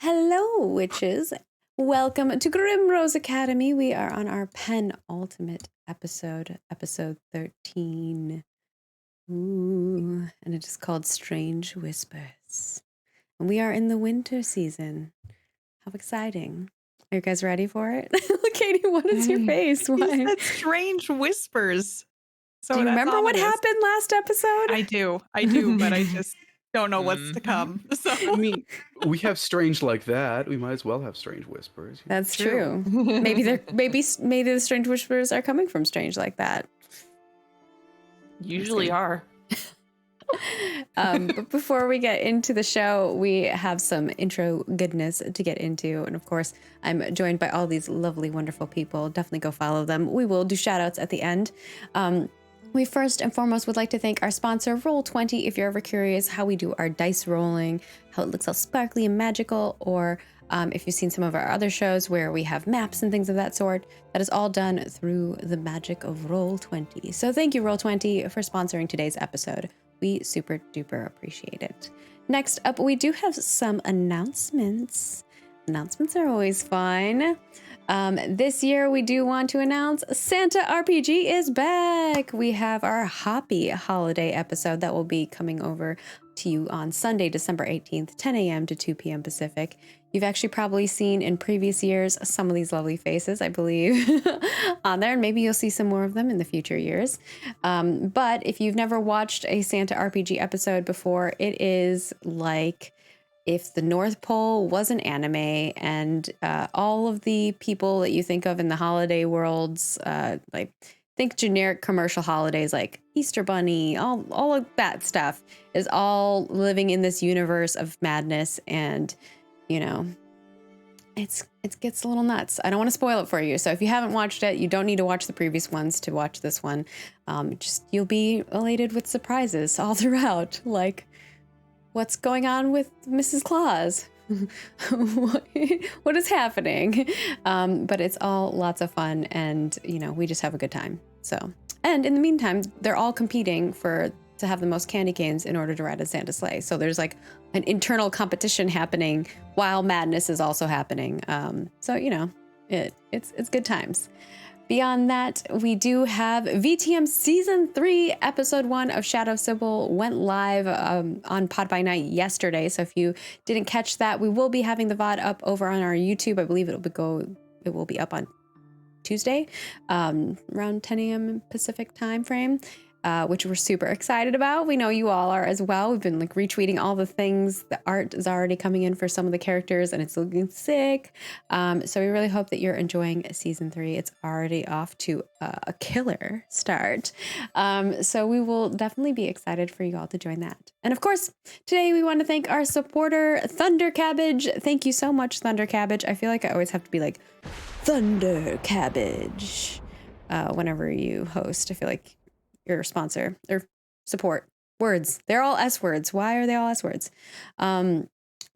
Hello, witches. Welcome to Grimrose Academy. We are on our penultimate episode, episode 13. Ooh, and it is called Strange Whispers. And we are in the winter season. How exciting. Are you guys ready for it? Katie, what is your face? You Why? said strange whispers. So Do you that's remember what ominous. happened last episode? I do, but I just don't know what's to come. So I mean, we have strange like that. We might as well have strange whispers. That's true. Maybe the strange whispers are coming from strange like that. usually are. But before we get into the show, we have some intro goodness to get into. And of course, I'm joined by all these lovely, wonderful people. Definitely go follow them. We will do shout outs at the end. We first and foremost would like to thank our sponsor, Roll20. If you're ever curious how we do our dice rolling, how it looks all sparkly and magical, or if you've seen some of our other shows where we have maps and things of that sort, that is all done through the magic of Roll20. So thank you, Roll20, for sponsoring today's episode. We super duper appreciate it. Next up, we do have some announcements. Announcements are always fun. This year, we do want to announce Santa RPG is back. We have our Hoppy holiday episode that will be coming over to you on Sunday, December 18th, 10 a.m. to 2 p.m. Pacific. You've actually probably seen in previous years some of these lovely faces, I believe, on there, and maybe you'll see some more of them in the future years. But if you've never watched a Santa RPG episode before, it is like if the North Pole was an anime and all of the people that you think of in the holiday worlds, like think generic commercial holidays like Easter Bunny, all of that stuff is all living in this universe of madness. And, you know, it gets a little nuts. I don't want to spoil it for you. So if you haven't watched it, you don't need to watch the previous ones to watch this one. You'll be elated with surprises all throughout. Like, what's going on with Mrs. Claus? What is happening? But it's all lots of fun, and we just have a good time. So, and in the meantime, they're all competing to have the most candy canes in order to ride a Santa sleigh. So there's like an internal competition happening while madness is also happening. So it's good times. Beyond that, we do have VTM Season 3, Episode 1 of Shadow Sybil went live on Pod by Night yesterday. So if you didn't catch that, we will be having the VOD up over on our YouTube. I believe it will be up on Tuesday, around 10 a.m. Pacific time frame. Which we're super excited about. We know you all are as well. We've been like retweeting all the things. The art is already coming in for some of the characters and it's looking sick. So we really hope that you're enjoying Season 3. It's already off to a killer start. So we will definitely be excited for you all to join that. And of course, today we want to thank our supporter, Thunder Cabbage. Thank you so much, Thunder Cabbage. I feel like I always have to be like, Thunder Cabbage, whenever you host. I feel like your sponsor or support words. They're all S words. Why are they all S words?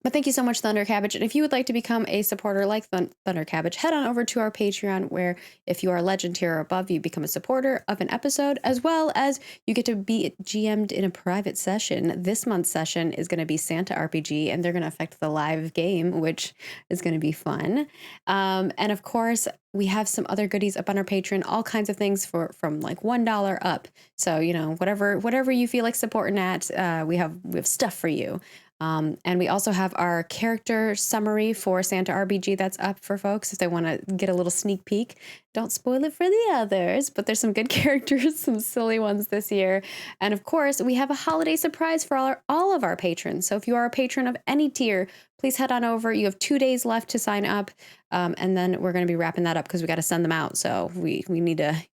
But thank you so much, Thunder Cabbage. And if you would like to become a supporter like Thunder Cabbage, head on over to our Patreon, where if you are legend tier or above, you become a supporter of an episode, as well as you get to be GM'd in a private session. This month's session is going to be Santa RPG, and they're going to affect the live game, which is going to be fun. And of course, we have some other goodies up on our Patreon, all kinds of things from like $1 up. So, whatever you feel like supporting at, we have stuff for you. And we also have our character summary for Santa RPG that's up for folks if they want to get a little sneak peek. Don't spoil it for the others, but there's some good characters, some silly ones this year. And of course, we have a holiday surprise for all of our patrons. So if you are a patron of any tier, please head on over. You have 2 days left to sign up. And then we're going to be wrapping that up because we got to send them out. So we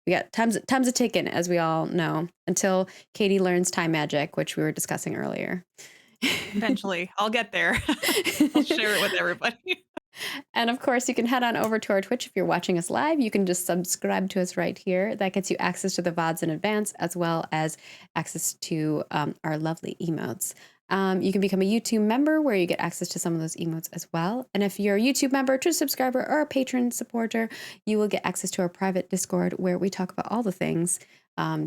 got time's a ticking, as we all know, until Katie learns time magic, which we were discussing earlier. Eventually, I'll get there. I'll share it with everybody. And of course, you can head on over to our Twitch if you're watching us live. You can just subscribe to us right here. That gets you access to the VODs in advance, as well as access to our lovely emotes. You can become a YouTube member where you get access to some of those emotes as well. And if you're a YouTube member, true subscriber, or a patron supporter, you will get access to our private Discord where we talk about all the things.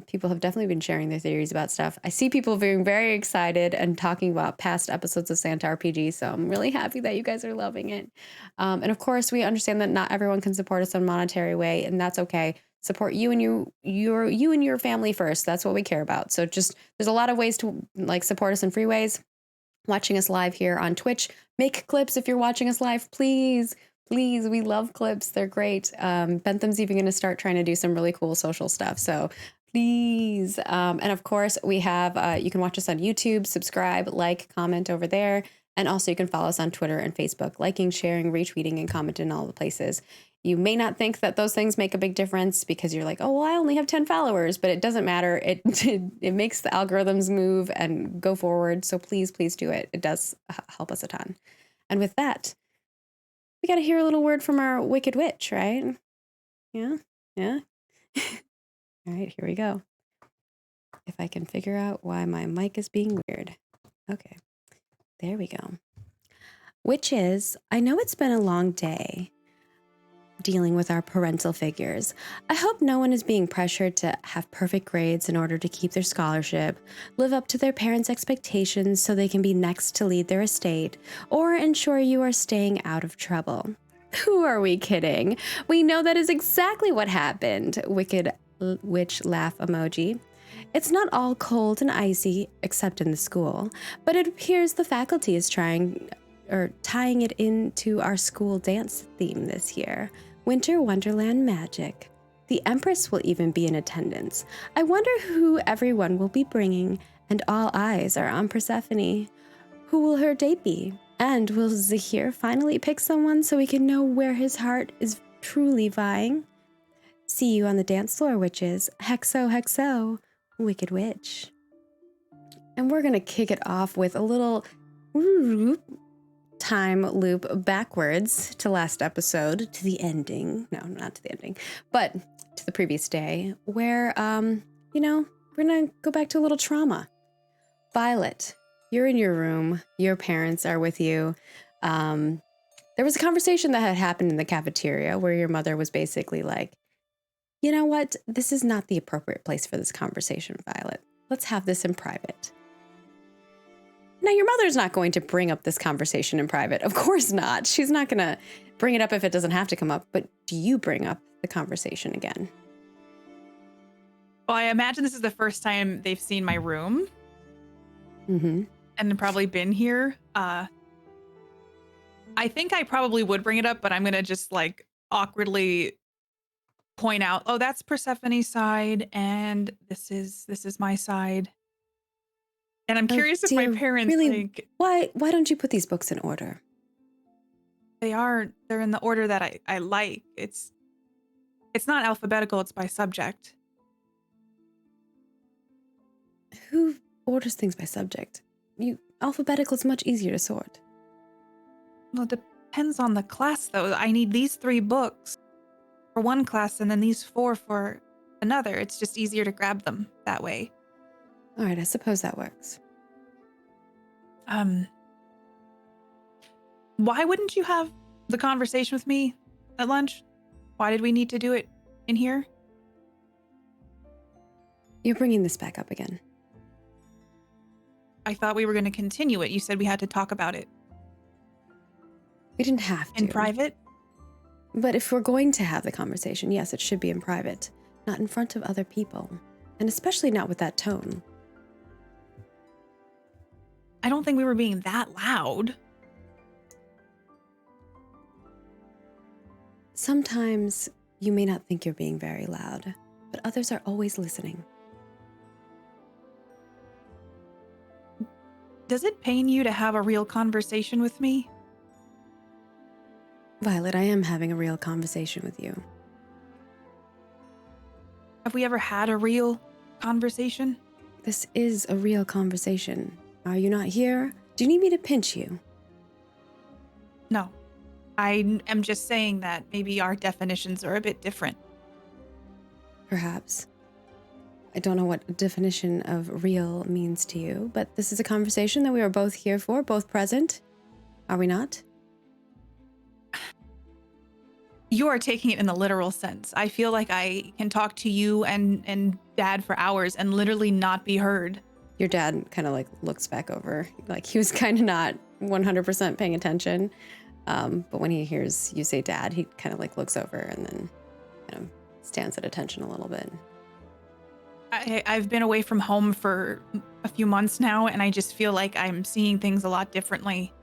People have definitely been sharing their theories about stuff. I see people being very excited and talking about past episodes of Santa RPG, so I'm really happy that you guys are loving it. And of course, we understand that not everyone can support us in a monetary way, and that's okay. Support you and your family first. That's what we care about. So just there's a lot of ways to like support us in free ways. Watching us live here on Twitch. Make clips if you're watching us live, please. Please, we love clips. They're great. Bentham's even going to start trying to do some really cool social stuff. So please. And of course, we have, you can watch us on YouTube, subscribe, like, comment over there. And also you can follow us on Twitter and Facebook, liking, sharing, retweeting, and commenting in all the places. You may not think that those things make a big difference because you're like, oh, well, I only have 10 followers, but it doesn't matter. It makes the algorithms move and go forward. So please do it. It does help us a ton. And with that, we got to hear a little word from our wicked witch, right? Yeah. All right, here we go. If I can figure out why my mic is being weird. Okay, there we go. Witches, I know it's been a long day dealing with our parental figures. I hope no one is being pressured to have perfect grades in order to keep their scholarship, live up to their parents' expectations so they can be next to lead their estate, or ensure you are staying out of trouble. Who are we kidding? We know that is exactly what happened. Wicked witch laugh emoji. It's not all cold and icy, except in the school, but it appears the faculty is tying it into our school dance theme this year. Winter Wonderland magic. The Empress will even be in attendance. I wonder who everyone will be bringing, and all eyes are on Persephone. Who will her date be? And will Zahir finally pick someone so we can know where his heart is truly vying? See you on the dance floor, witches. Hexo, hexo, wicked witch. And we're going to kick it off with a little time loop backwards to last episode, to the ending. No, not to the ending, but to the previous day where, we're going to go back to a little trauma. Violet, you're in your room. Your parents are with you. There was a conversation that had happened in the cafeteria where your mother was basically like, you know what? This is not the appropriate place for this conversation, Violet. Let's have this in private. Now, your mother's not going to bring up this conversation in private. Of course not. She's not going to bring it up if it doesn't have to come up. But do you bring up the conversation again? Well, I imagine this is the first time they've seen my room. Mm-hmm. And probably been here. I think I probably would bring it up, but I'm going to just like awkwardly point out, oh, that's Persephone's side. And this is my side. And I'm curious if my parents really, think why don't you put these books in order? they're in the order that I like. It's not alphabetical, it's by subject. Who orders things by subject? Alphabetical is much easier to sort. Well, it depends on the class though. I need these 3 books for one class and then these 4 for another. It's just easier to grab them that way. All right, I suppose that works. Why wouldn't you have the conversation with me at lunch? Why did we need to do it in here? You're bringing this back up again. I thought we were going to continue it. You said we had to talk about it. We didn't have to. In private? But if we're going to have the conversation, yes, it should be in private, not in front of other people, and especially not with that tone. I don't think we were being that loud. Sometimes you may not think you're being very loud, but others are always listening. Does it pain you to have a real conversation with me? Violet, I am having a real conversation with you. Have we ever had a real conversation? This is a real conversation. Are you not here? Do you need me to pinch you? No. I am just saying that maybe our definitions are a bit different. Perhaps. I don't know what definition of real means to you, but this is a conversation that we are both here for, both present. Are we not? You are taking it in the literal sense. I feel like I can talk to you and Dad for hours and literally not be heard. Your dad kind of like looks back over, like he was kind of not 100% paying attention. But when he hears you say dad, he kind of like looks over and then kind of stands at attention a little bit. I've been away from home for a few months now, and I just feel like I'm seeing things a lot differently.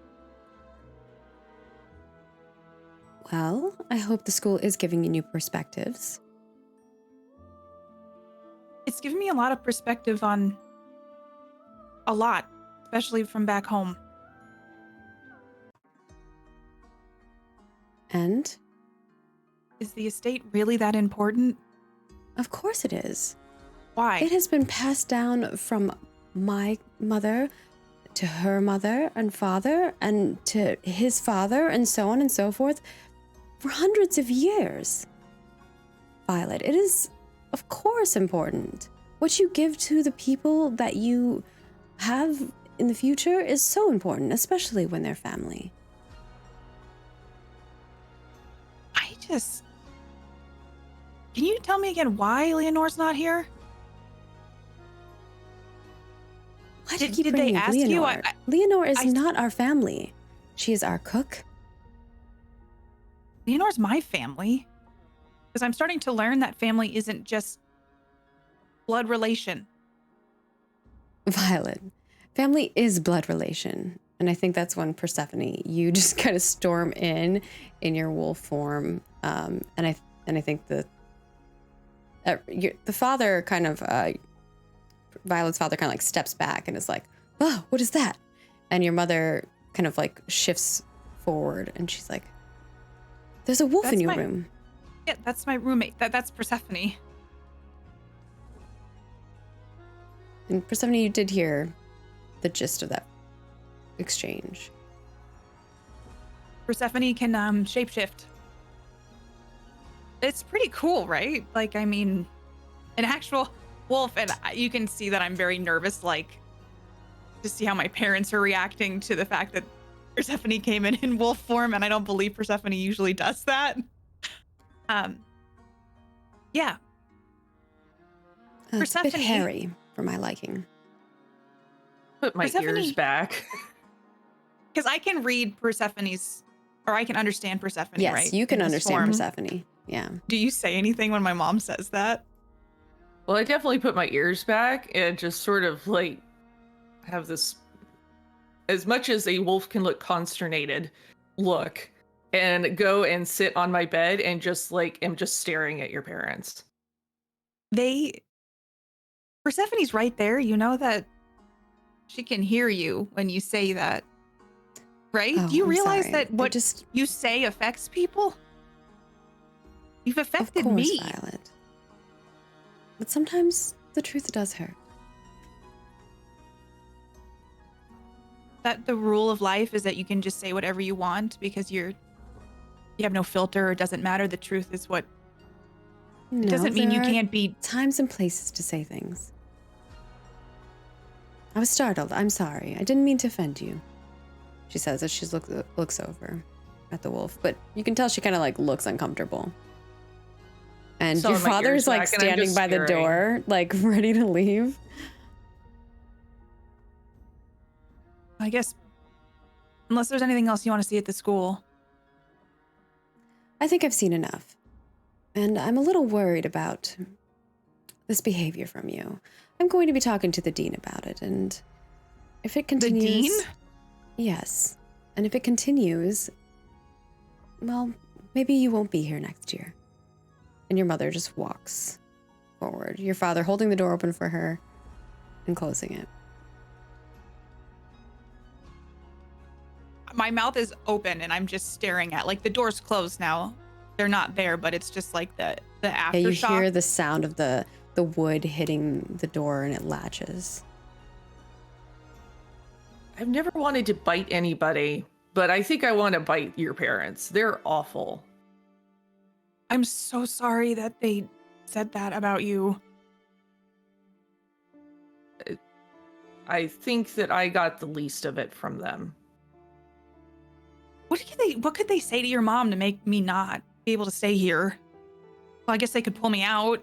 Well, I hope the school is giving you new perspectives. It's given me a lot of perspective on a lot, especially from back home. And? Is the estate really that important? Of course it is. Why? It has been passed down from my mother to her mother and father and to his father and so on and so forth for hundreds of years. Violet, it is, of course, important. What you give to the people that you have in the future is so important, especially when they're family. Can you tell me again why Leonore's not here? Why do you keep Did they bringing up ask you? Leonore? Leonore is not our family. She is our cook. Leonore's my family. Because I'm starting to learn that family isn't just blood relation. Violet, family is blood relation. And I think that's when Persephone, you just kind of storm in your wolf form. And I think the father kind of, Violet's father kind of like steps back and is like, oh, what is that? And your mother kind of like shifts forward and she's like, there's a wolf in your room. Yeah, that's my roommate. That's Persephone. And Persephone, you did hear the gist of that exchange. Persephone can shapeshift. It's pretty cool, right? Like, I mean, an actual wolf, and you can see that I'm very nervous, like, to see how my parents are reacting to the fact that Persephone came in wolf form, and I don't believe Persephone usually does that. Yeah. It's a bit hairy for my liking. Put my ears back. Because I can read Persephone's, or I can understand Persephone, yes, right? Yes, you can understand Persephone. Yeah. Do you say anything when my mom says that? Well, I definitely put my ears back and just sort of like have this, as much as a wolf can look consternated, look, and go and sit on my bed and just like am just staring at your parents. Persephone's right there. You know that she can hear you when you say that, right? Oh, Do you I'm realize sorry. that what you say affects people? You've affected of course, me. Violet. But sometimes the truth does hurt. That the rule of life is that you can just say whatever you want because you have no filter. It doesn't matter. The truth is what. No, it doesn't mean you can't be. Times and places to say things. I was startled. I'm sorry. I didn't mean to offend you. She says as she looks over at the wolf, but you can tell she kind of like looks uncomfortable. And your father is like standing by the door, like ready to leave. I guess, unless there's anything else you want to see at the school. I think I've seen enough. And I'm a little worried about this behavior from you. I'm going to be talking to the dean about it, and if it continues... The dean? Yes. And if it continues, well, maybe you won't be here next year. And your mother just walks forward, your father holding the door open for her and closing it. My mouth is open and I'm just staring at, like, the door's closed now. They're not there, but it's just like the aftershock. Yeah, you hear the sound of the wood hitting the door and it latches. I've never wanted to bite anybody, but I think I want to bite your parents. They're awful. I'm so sorry that they said that about you. I think that I got the least of it from them. What could they say to your mom to make me not be able to stay here. Well, I guess they could pull me out.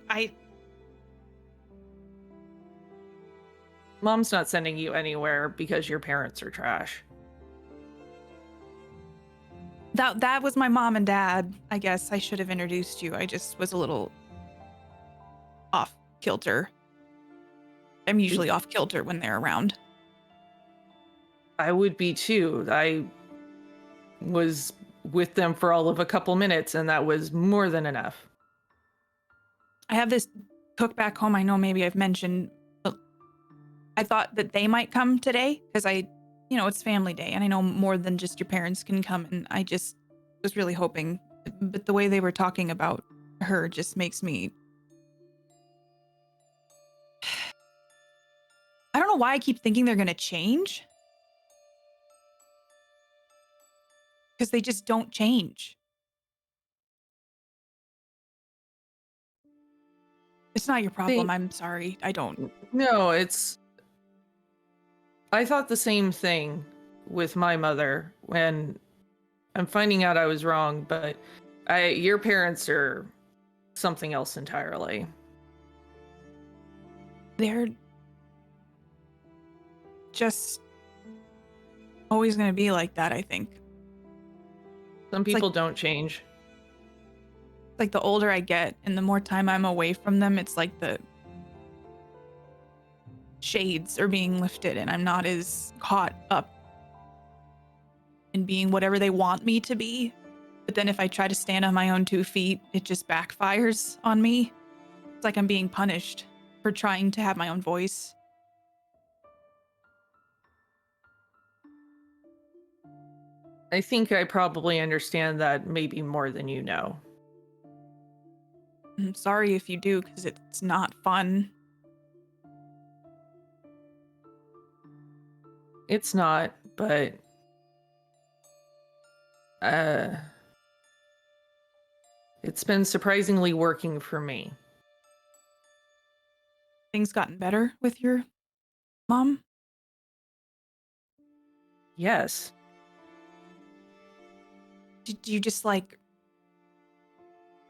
Mom's not sending you anywhere because your parents are trash. That was my mom and dad. I guess I should have introduced you. I just was a little off kilter. I'm usually off kilter when they're around. I would be too. I was with them for all of a couple minutes, and that was more than enough. I have this cook back home. I know maybe I've mentioned, but I thought that they might come today because it's family day, and I know more than just your parents can come, and I just was really hoping, but the way they were talking about her just makes me... I don't know why I keep thinking they're going to change. Because they just don't change. It's not your problem. I'm sorry. I don't. No, I thought the same thing with my mother when I'm finding out I was wrong, but your parents are something else entirely. They're just always going to be like that, I think. Some people don't change. Like the older I get and the more time I'm away from them, it's like the shades are being lifted and I'm not as caught up in being whatever they want me to be. But then if I try to stand on my own 2 feet, it just backfires on me. It's like I'm being punished for trying to have my own voice. I think I probably understand that maybe more than you know. I'm sorry if you do, because it's not fun. It's not, but it's been surprisingly working for me. Things gotten better with your mom? Yes. Did you just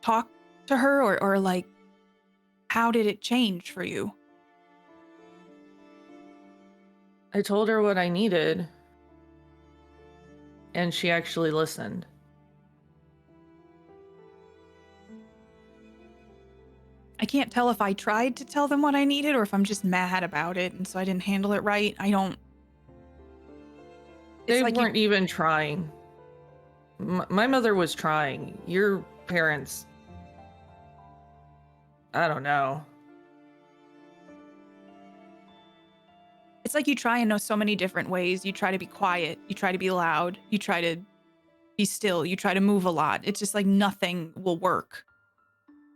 talk to her or how did it change for you? I told her what I needed, and she actually listened. I can't tell if I tried to tell them what I needed or if I'm just mad about it and so I didn't handle it right. I don't... They weren't even trying. My mother was trying. Your parents... I don't know. It's like you try and know so many different ways. You try to be quiet. You try to be loud. You try to be still. You try to move a lot. It's just like nothing will work.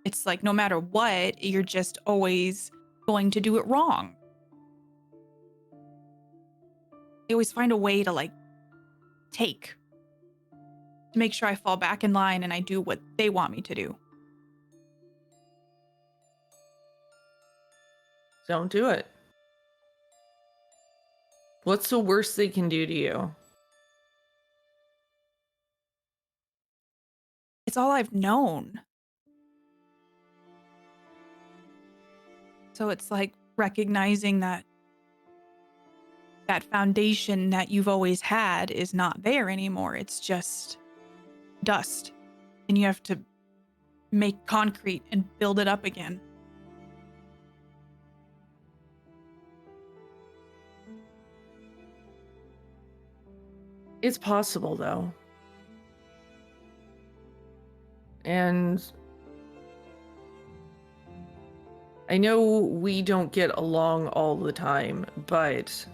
It's like no matter what, you're just always going to do it wrong. They always find a way to to make sure I fall back in line and I do what they want me to do. Don't do it. What's the worst they can do to you? It's all I've known. So it's like recognizing that foundation that you've always had is not there anymore. It's just dust. And you have to make concrete and build it up again. It's possible, though. And I know we don't get along all the time, but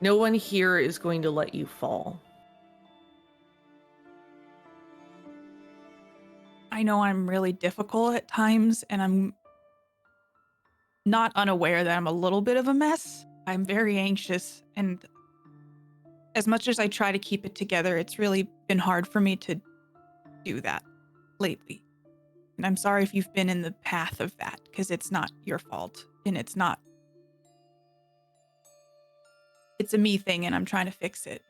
no one here is going to let you fall. I know I'm really difficult at times, and I'm not unaware that I'm a little bit of a mess. I'm very anxious, and as much as I try to keep it together, it's really been hard for me to do that lately. And I'm sorry if you've been in the path of that, because it's not your fault, and it's a me thing, and I'm trying to fix it.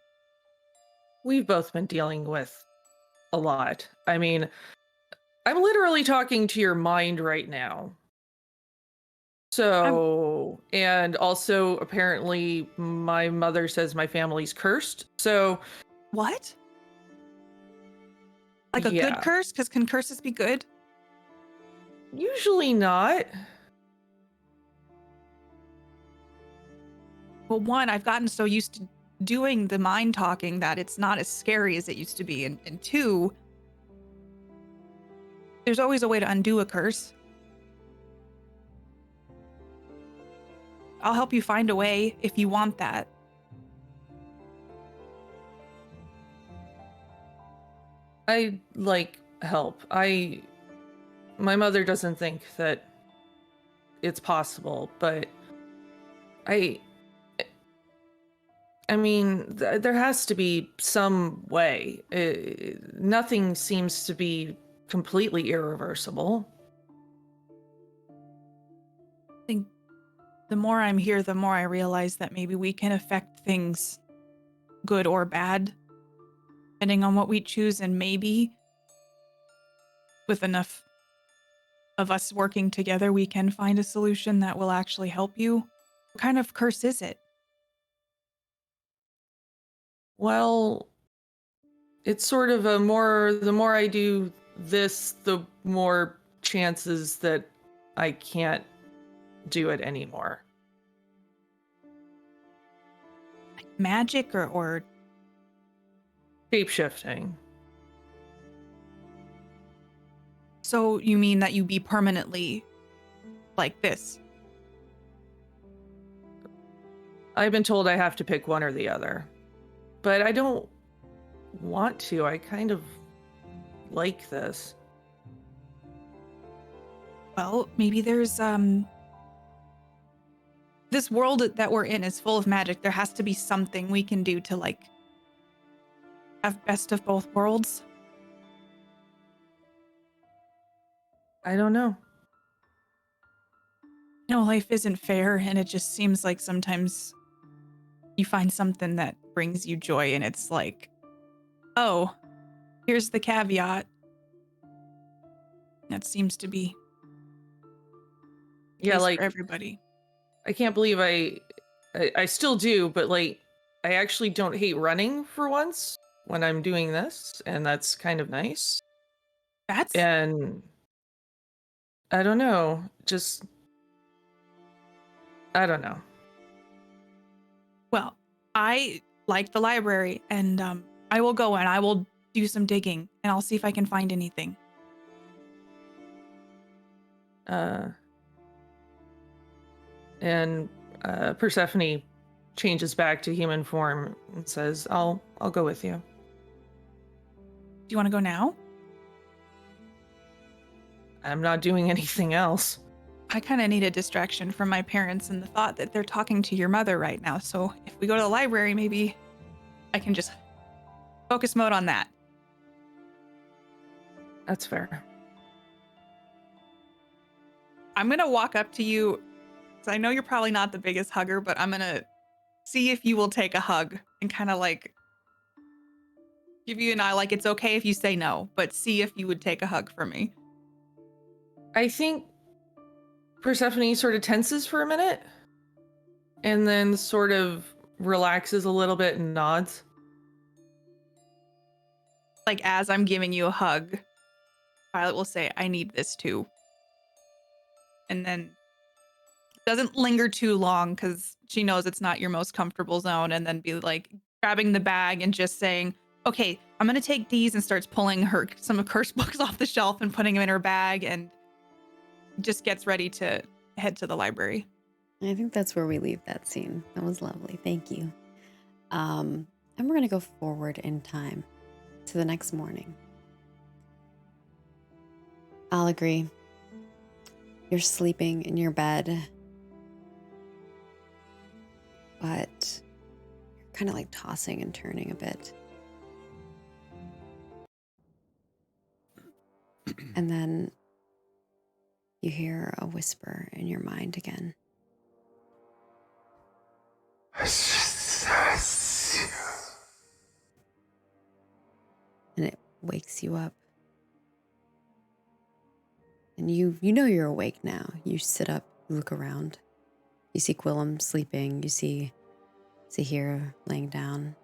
we've both been dealing with a lot. I mean, I'm literally talking to your mind right now. So, and also apparently my mother says my family's cursed. So, What? Like a good yeah, curse? Because can curses be good? usually not. Well, one, I've gotten so used to doing the mind talking that it's not as scary as it used to be. And two, there's always a way to undo a curse. I'll help you find a way if you want that. I like help. My mother doesn't think that it's possible, but I mean, there has to be some way. Nothing seems to be completely irreversible. I think the more I'm here, the more I realize that maybe we can affect things good or bad, depending on what we choose. And maybe with enough of us working together, we can find a solution that will actually help you. What kind of curse is it? Well, it's sort of the more I do this, the more chances that I can't do it anymore. Like magic or Shape-shifting. so you mean that you be permanently like this? I've been told I have to pick one or the other, but I don't want to. I kind of like this. Well, maybe there's this world that we're in is full of magic. There has to be something we can do to like have best of both worlds. I don't know. You know, life isn't fair, and it just seems like sometimes you find something that brings you joy, and it's like, oh, here's the caveat. That seems to be the Yeah, case like for everybody. I can't believe I still do, but like I actually don't hate running for once when I'm doing this, and that's kind of nice. That's And I don't know, just I don't know. well, I like the library, and I will go and I will do some digging, and I'll see if I can find anything. And Persephone changes back to human form and says, I'll go with you." Do you want to go now? I'm not doing anything else. I kind of need a distraction from my parents and the thought that they're talking to your mother right now. So if we go to the library, maybe I can just focus mode on that. That's fair. I'm going to walk up to you. So I know you're probably not the biggest hugger, but I'm going to see if you will take a hug and kind of like give you an eye. Like, it's okay if you say no, but see if you would take a hug from me. I think Persephone sort of tenses for a minute and then sort of relaxes a little bit and nods. Like, as I'm giving you a hug, Violet will say, I need this too. And then doesn't linger too long because she knows it's not your most comfortable zone, and then be like grabbing the bag and just saying, okay, I'm going to take these, and starts pulling some of Curse books off the shelf and putting them in her bag, and just gets ready to head to the library. I think that's where we leave that scene. That was lovely. Thank you. And we're going to go forward in time to the next morning. I'll agree. You're sleeping in your bed, but you're kind of like tossing and turning a bit. And then you hear a whisper in your mind again. wakes you up. And you know you're awake now. You sit up, you look around. You see Quillum sleeping. You see Zahira laying down.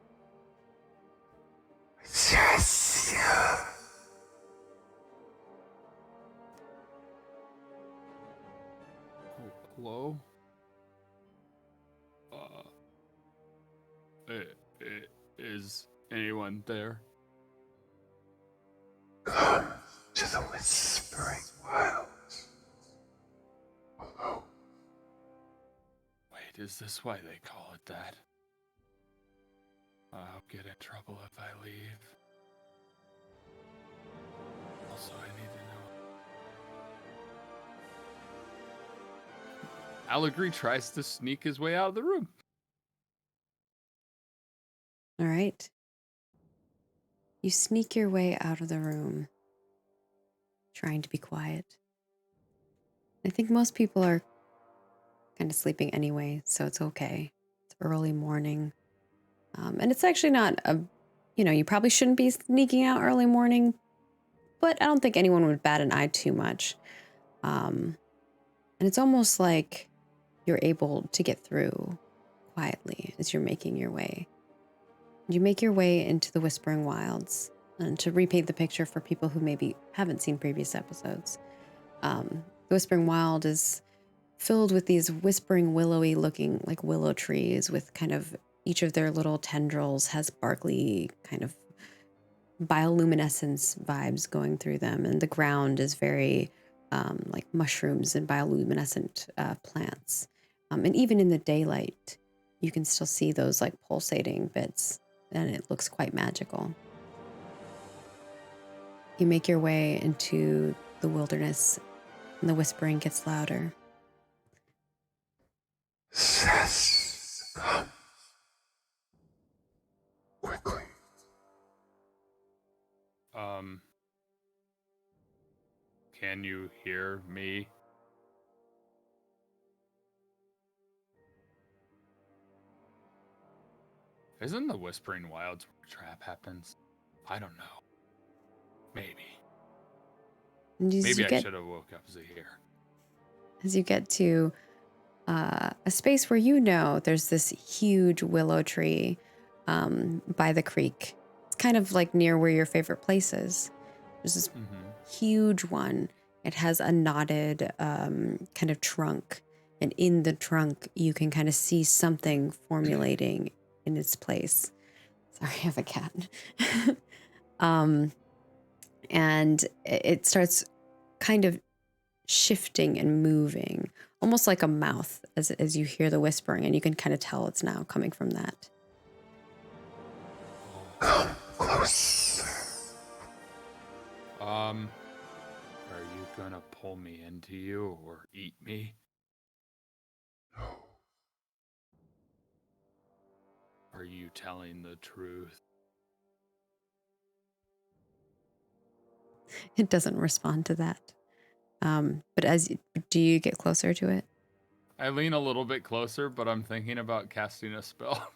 Yes. Hello? Is anyone there? Come to the Whispering Wilds. Hello. Wait, is this why they call it that? I'll get in trouble if I leave. Also, I need to know. Allegory tries to sneak his way out of the room. All right. You sneak your way out of the room, trying to be quiet. I think most people are kind of sleeping anyway, so it's okay. It's early morning. And it's actually not you probably shouldn't be sneaking out early morning, but I don't think anyone would bat an eye too much. And it's almost like you're able to get through quietly as you're making your way. You make your way into the Whispering Wilds. And to repaint the picture for people who maybe haven't seen previous episodes, the Whispering Wild is filled with these whispering, willowy looking like willow trees with kind of each of their little tendrils has sparkly kind of bioluminescence vibes going through them. And the ground is very like mushrooms and bioluminescent plants. And even in the daylight, you can still see those like pulsating bits, and it looks quite magical. You make your way into the wilderness, and the whispering gets louder. Yes. Come. Quickly. Can you hear me? Isn't the Whispering Wilds where a trap happens? I don't know. Maybe. Maybe I should have woke up Zahir. As you get to a space where there's this huge willow tree by the creek. It's kind of like near where your favorite place is. There's this huge one. It has a knotted kind of trunk. And in the trunk, you can kind of see something formulating in its place. Sorry, I have a cat. And it starts kind of shifting and moving, almost like a mouth as you hear the whispering, and you can kind of tell it's now coming from that. Come closer. Are you gonna pull me into you or eat me? No. Are you telling the truth? It doesn't respond to that. But do you get closer to it? I lean a little bit closer, but I'm thinking about casting a spell.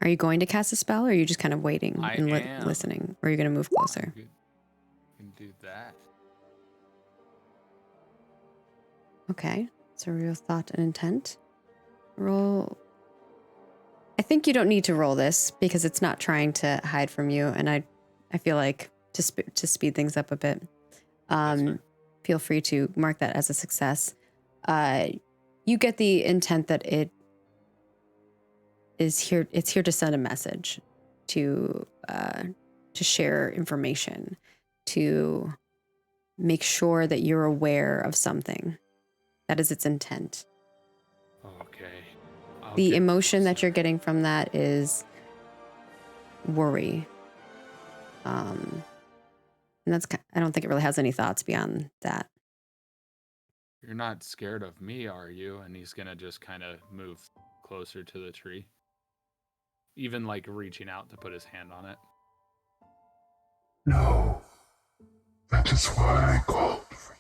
Are you going to cast a spell, or are you just kind of waiting and listening? Or are you going to move closer? You can do that. Okay. So real thought and intent. Roll. I think you don't need to roll this because it's not trying to hide from you, and I feel like to speed things up a bit. Feel free to mark that as a success. You get the intent that it is here. It's here to send a message, to share information, to make sure that you're aware of something. That is its intent. Okay. The emotion that you're getting from that is worry. And I don't think it really has any thoughts beyond that. You're not scared of me, are you? And he's gonna just kind of move closer to the tree. Even like reaching out to put his hand on it. No. That is why I called for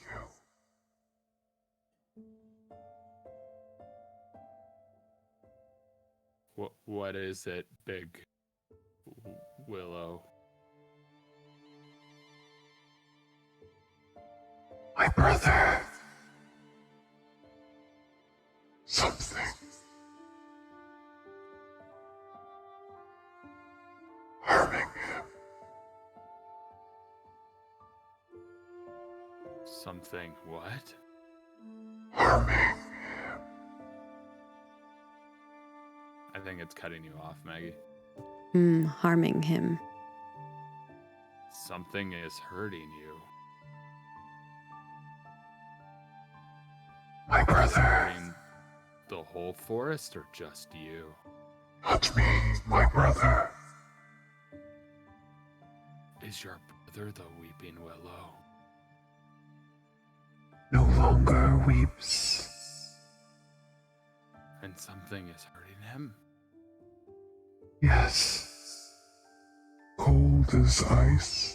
you. What is it, Big Willow? My brother. Something. Harming him. Something what? Harming. I think it's cutting you off, Maggie. Harming him. Something is hurting you. My brother. Hurting the whole forest or just you? Not me, my brother. Is your brother the Weeping Willow? No longer weeps. And something is hurting him? Yes. Cold as ice.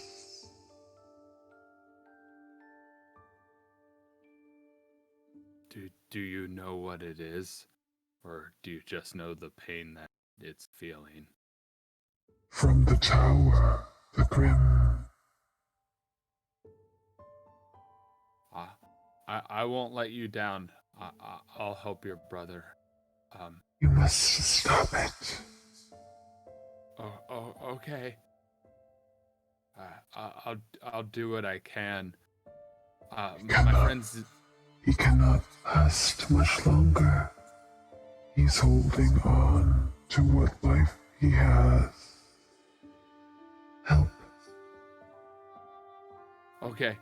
Do you know what it is? Or do you just know the pain that it's feeling? From the tower, the grim. I won't let you down. I'll help your brother. You must stop it. Okay. I'll do what I can. My friends. He cannot last much longer. He's holding on to what life he has. Help. Okay.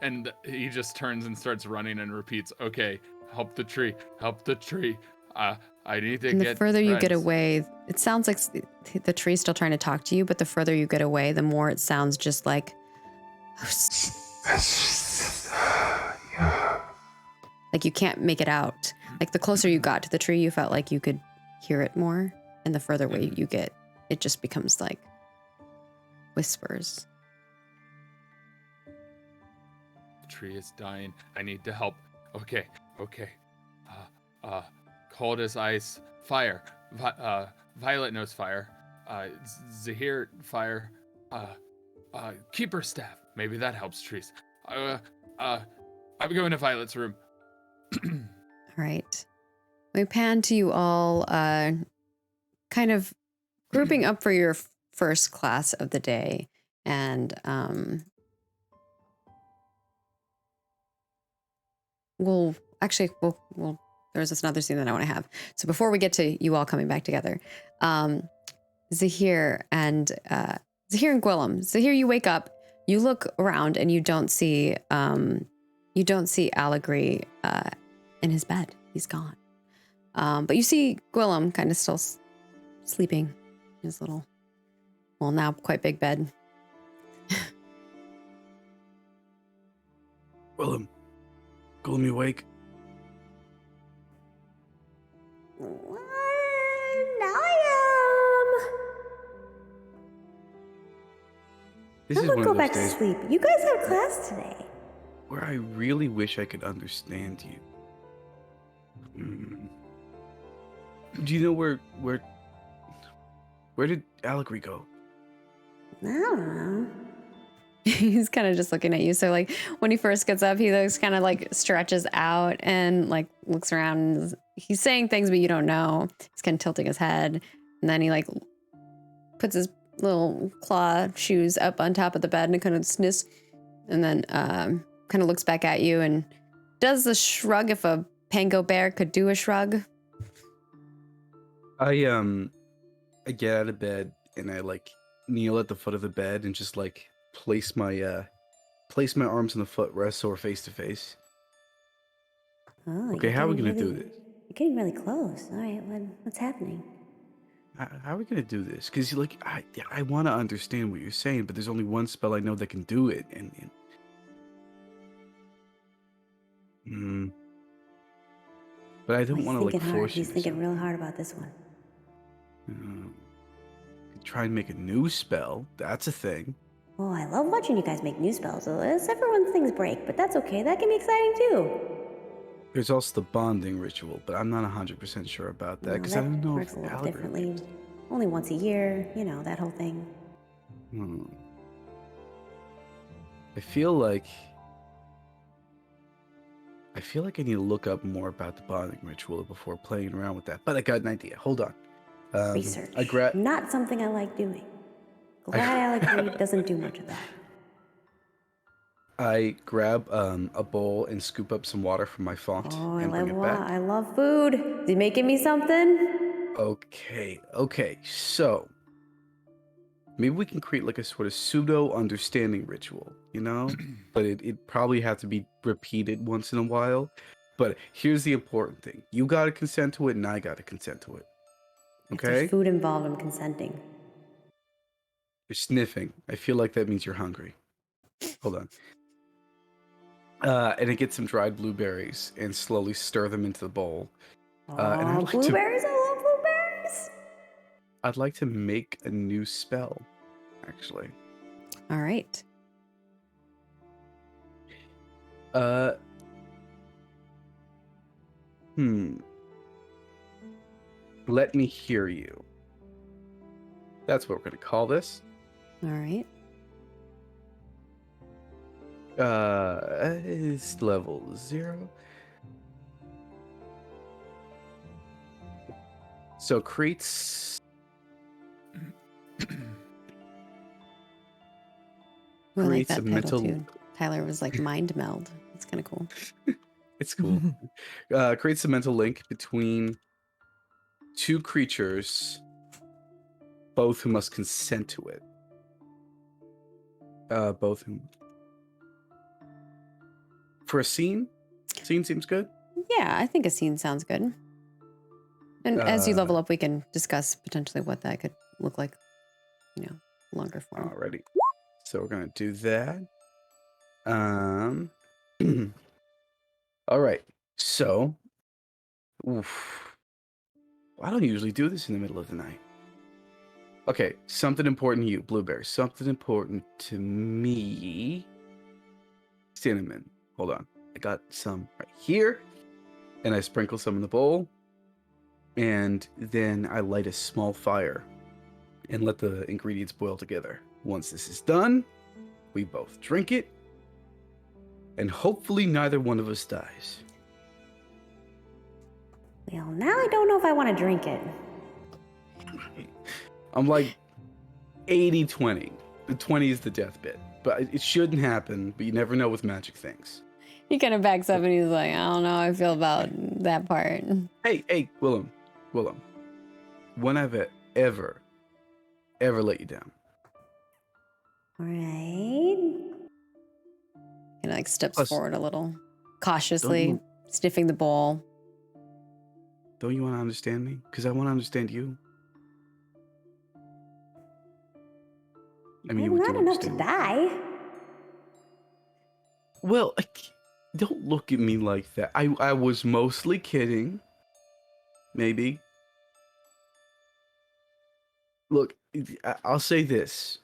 And he just turns and starts running and repeats, okay, help the tree. I need to And get the further you get friends." away, it sounds like the tree's still trying to talk to you, but the further you get away, the more it sounds just like... Like you can't make it out. Like the closer you got to the tree, you felt like you could hear it more. And the further away you get, it just becomes like whispers. The tree is dying. I need to help. Okay. Cold as ice. Fire. Violet knows fire. Zahir, fire. Keeper staff. Maybe that helps trees. I'm going to Violet's room. All right. We pan to you all, kind of grouping up for your first class of the day. And we'll there's another scene that I want to have. So before we get to you all coming back together, Zahir and Gwillem. Zahir, you wake up, you look around, and you don't see Allegory in his bed. He's gone. But you see Gwillem kind of still sleeping in his little, well, now quite big bed. Willem, you awake? Now I am. This I'm is gonna one go of those back to days sleep. You guys have class today. where I really wish I could understand you. Do you know where did Allegory go? I don't know. He's kind of just looking at you. So like when he first gets up, he looks kind of like stretches out and like looks around. And he's saying things, but you don't know. He's kind of tilting his head. And then he like puts his little claw shoes up on top of the bed and kind of sniffs. And then kind of looks back at you and does the shrug if a pango bear could do a shrug. I get out of bed and I like kneel at the foot of the bed and just like place my arms on the footrest so we're face to face. Oh, Okay, you're how are we getting gonna do really- this? You're getting really close. All right, what's happening? How are we gonna do this? Because like I want to understand what you're saying, but there's only one spell I know that can do it, but I don't He's want to like thinking hard. force you. He's thinking real hard about this one. Try and make a new spell. That's a thing. Oh, I love watching you guys make new spells. Everyone's things break, but that's okay. That can be exciting too. There's also the bonding ritual, but I'm not 100% sure about that because I That don't know works if a little Allegory differently. knows. Only once a year, that whole thing. I feel like I need to look up more about the bonding ritual before playing around with that. But I got an idea. Hold on. Research. I grab. Not something I like doing. Glad Allegory doesn't do much of that. I grab a bowl and scoop up some water from my font Oh, and bring it back. I love food. Is he making me something? Okay. So maybe we can create like a sort of pseudo understanding ritual, you know? But it probably have to be repeated once in a while. But here's the important thing. You gotta consent to it and I gotta consent to it. If Okay? there's food involved, I'm consenting. You're sniffing. I feel like that means you're hungry. Hold on. And I get some dried blueberries and slowly stir them into the bowl. And I'd like Blueberries? I love blueberries. I'd like to make a new spell, actually. All right. Let me hear you. That's what we're gonna call this. All right. It's level 0. So creates. I like Creates that a title mental. too. Tyler was like mind meld. It's kind of cool. It's cool. Creates a mental link between two creatures, both who must consent to it. Both who. For a scene seems good. Yeah, I think a scene sounds good. And as you level up, we can discuss potentially what that could look like, longer form. Alrighty. So we're gonna do that. All right. So, I don't usually do this in the middle of the night. Okay, something important to you, blueberry. Something important to me, cinnamon. Hold on. I got some right here, and I sprinkle some in the bowl, and then I light a small fire and let the ingredients boil together. Once this is done, we both drink it, and hopefully neither one of us dies. Well, now I don't know if I want to drink it. I'm like 80-20. The 20 is the death bit. But it shouldn't happen, but you never know with magic things. He kind of backs up and he's like, I don't know how I feel about that part. Hey, Willem. When have I ever let you down? All right. Kind of like steps Plus, forward a little, cautiously, sniffing the bowl. Don't you want to understand me? Because I want to understand you. I mean, you would Not do enough to understand. die. Well, don't look at me like that. I was mostly kidding. Maybe. Look, I'll say this.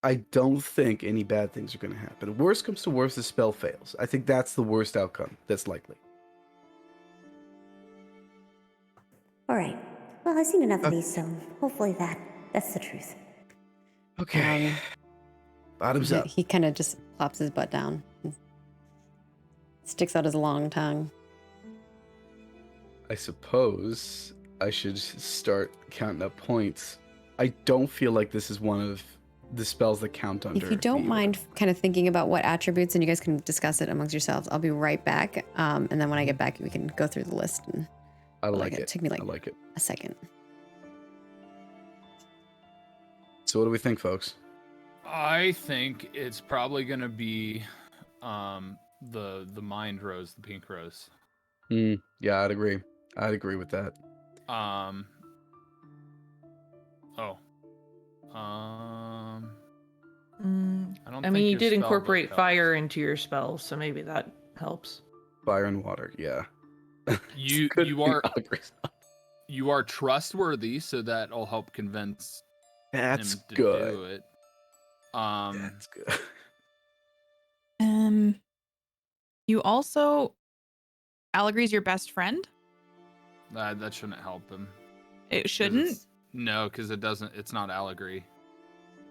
I don't think any bad things are going to happen. Worst comes to worst, the spell fails. I think that's the worst outcome that's likely. All right. Well, I've seen enough of these, so hopefully that's the truth. Okay. Bottoms up. He kind of just plops his butt down and sticks out his long tongue. I suppose I should start counting up points. I don't feel like this is one of the spells that count under. If you don't mind kind of thinking about what attributes, and you guys can discuss it amongst yourselves, I'll be right back. And then when I get back, we can go through the list. And I like it. Take me I like it. a second. So what do we think, folks? I think it's probably gonna be the mind rose, the pink rose. Yeah, I'd agree. I'd agree with that. I don't I mean, you your did spell book incorporate helps. fire into your spell, so maybe that helps. Fire and water, yeah. You Could you be are Allegory. you are trustworthy, so that'll help convince That's him to good. do it. That's good. You also, Allegre's your best friend. That shouldn't help him. It shouldn't. No, because it doesn't. It's not allegory.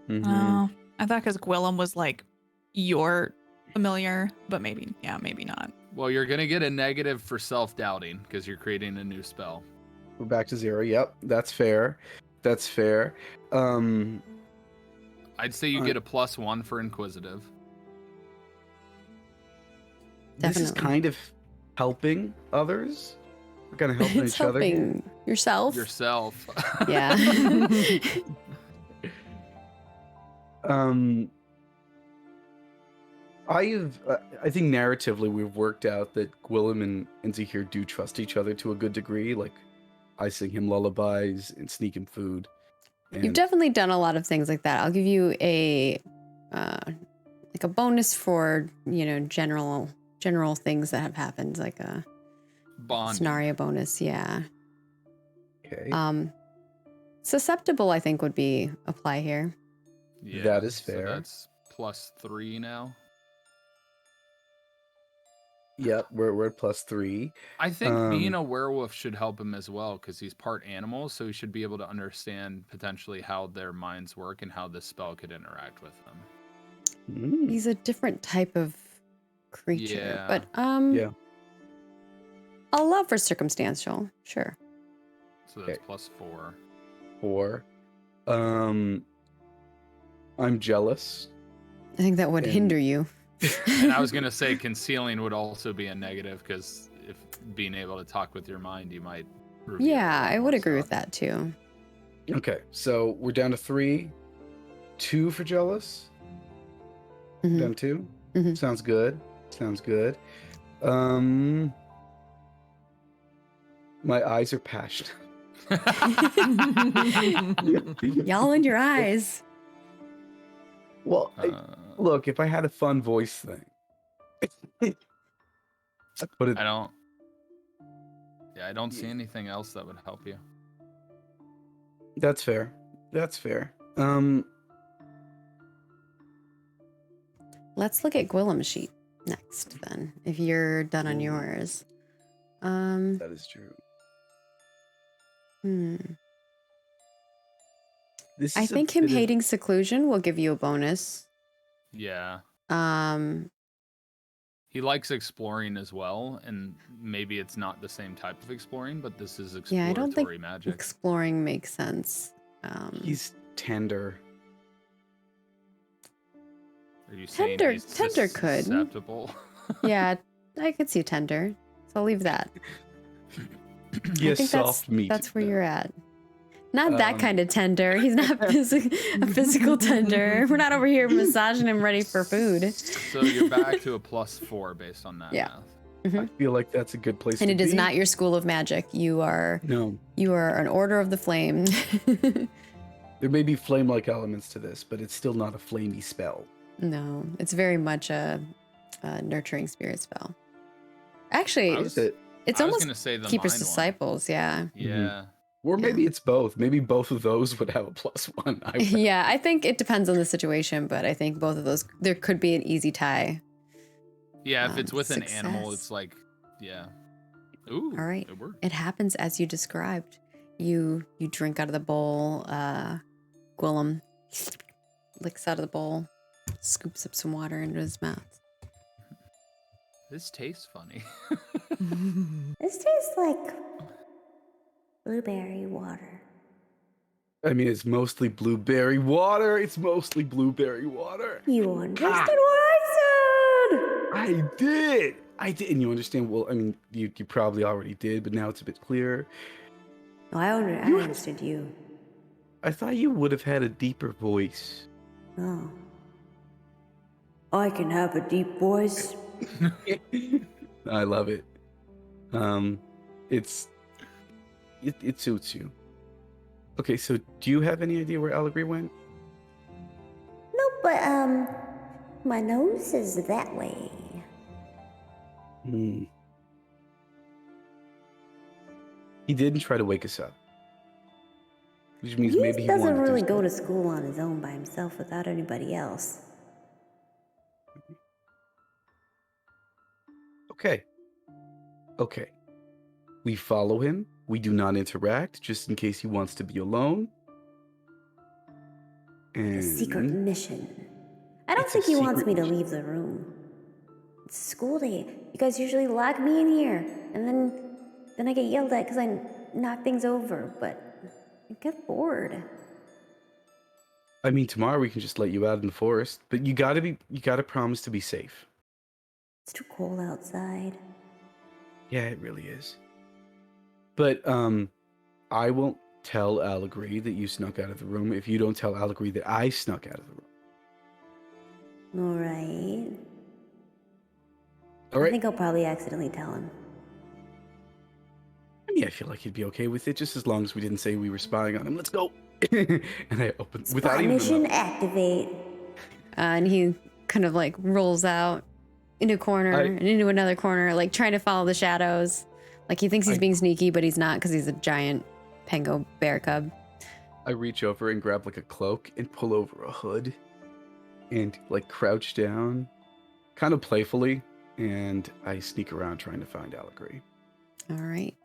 Mhm. Oh, I thought because Gwillem was like your familiar, but maybe not. Well, you're gonna get a negative for self-doubting because you're creating a new spell. We're back to 0. Yep, that's fair. That's fair. I'd say you get a +1 for inquisitive. This is Definitely. kind of helping others. We're kind of helping It's each other. here. helping yourself. Yourself. Yeah. I think narratively we've worked out that Gwillem and Zahir do trust each other to a good degree. Like, I sing him lullabies and sneak him food. You've And definitely done a lot of things like that. I'll give you a like a bonus for, general things that have happened, like a Bond. scenario bonus. Yeah. okay, Susceptible, I think, would be apply here. Yeah, that is fair. So that's +3 now. yep, we're at +3. I think being Um, a werewolf should help him as well because he's part animal, so he should be able to understand potentially how their minds work and how this spell could interact with them. He's a different type of creature, Yeah. but Yeah. I'll allow for circumstantial. Sure. So that's Okay. +4. 4. I'm jealous. I think that would And- hinder you. And I was gonna say concealing would also be a negative because if being able to talk with your mind, you might. reveal Yeah, a lot I would more agree with stuff. that too. Okay, so we're down to 3. 2 for jealous. Mhm. Down 2. Mhm. Sounds good. Sounds good. My eyes are passionate. Y'all in your eyes. Well, look, if I had a fun voice thing, I'd put it. I don't. Yeah, I don't see anything else that would help you. That's fair. That's fair. Let's look at Gwillem's sheet next, then, if you're done on Ooh. yours. That is true. This I is a think him bit of- hating seclusion will give you a bonus. Yeah. Um, He likes exploring as well, and maybe it's not the same type of exploring, but this is exploratory Yeah, I don't think magic. exploring makes sense. He's tender. Are you saying Tender- he's tender could. susceptible? Yeah, I could see tender. So I'll leave that. He I has think soft meat. that's where you're at. Not that Um, kind of tender. He's not a physical tender. We're not over here massaging him ready for food. So you're back to a +4 based on that Yeah. math. I feel like that's a good place And to it is be. not your school of magic. You are No. an order of the flame. There may be flame-like elements to this, but it's still not a flamey spell. No, it's very much a nurturing spirit spell. Actually, I was- Is it? it's I was almost gonna say the Keeper's mind one. Disciples, yeah. Yeah. Or maybe Yeah. it's both. Maybe both of those would have a +1. Yeah, I think it depends on the situation, but I think both of those, there could be an easy tie. Yeah, if it's with an animal, Success. it's like, yeah. Ooh, All right. it worked. It happens as you described. You drink out of the bowl. Gwillem licks out of the bowl, scoops up some water into his mouth. This tastes funny. This tastes like blueberry water. I mean, it's mostly blueberry water. It's mostly blueberry water. You understood what I said! I did. And you understand, well, I mean, you probably already did, but now it's a bit clearer. No, I understood you. I thought you would have had a deeper voice. Oh. I can have a deep voice. I love it. It suits you. Okay, so do you have any idea where Allegory went? No, but, my nose is that way. He didn't try to wake us up. Which means He maybe he doesn't wanted really to go to school on his own by himself without anybody else. Okay. Okay. We follow him. We do not interact, just in case he wants to be alone. The And secret mission. I don't It's a think he wants secret me to mission. leave the room. It's school day. You guys usually lock me in here, and then I get yelled at because I knock things over, but I get bored. I mean, tomorrow we can just let you out in the forest, but you gotta promise to be safe. It's too cold outside. Yeah, it really is. But I won't tell Allegory that you snuck out of the room if you don't tell Allegory that I snuck out of the room. All right. All I right. think I'll probably accidentally tell him. I mean, I feel like he'd be okay with it, just as long as we didn't say we were spying on him. Let's go. And I open without Spy even mission remote. activate. And he kind of like rolls out into a corner and into another corner, like trying to follow the shadows. Like he thinks he's being sneaky, but he's not because he's a giant pango bear cub. I reach over and grab like a cloak and pull over a hood and like crouch down, kind of playfully, and I sneak around trying to find Allegory. All right.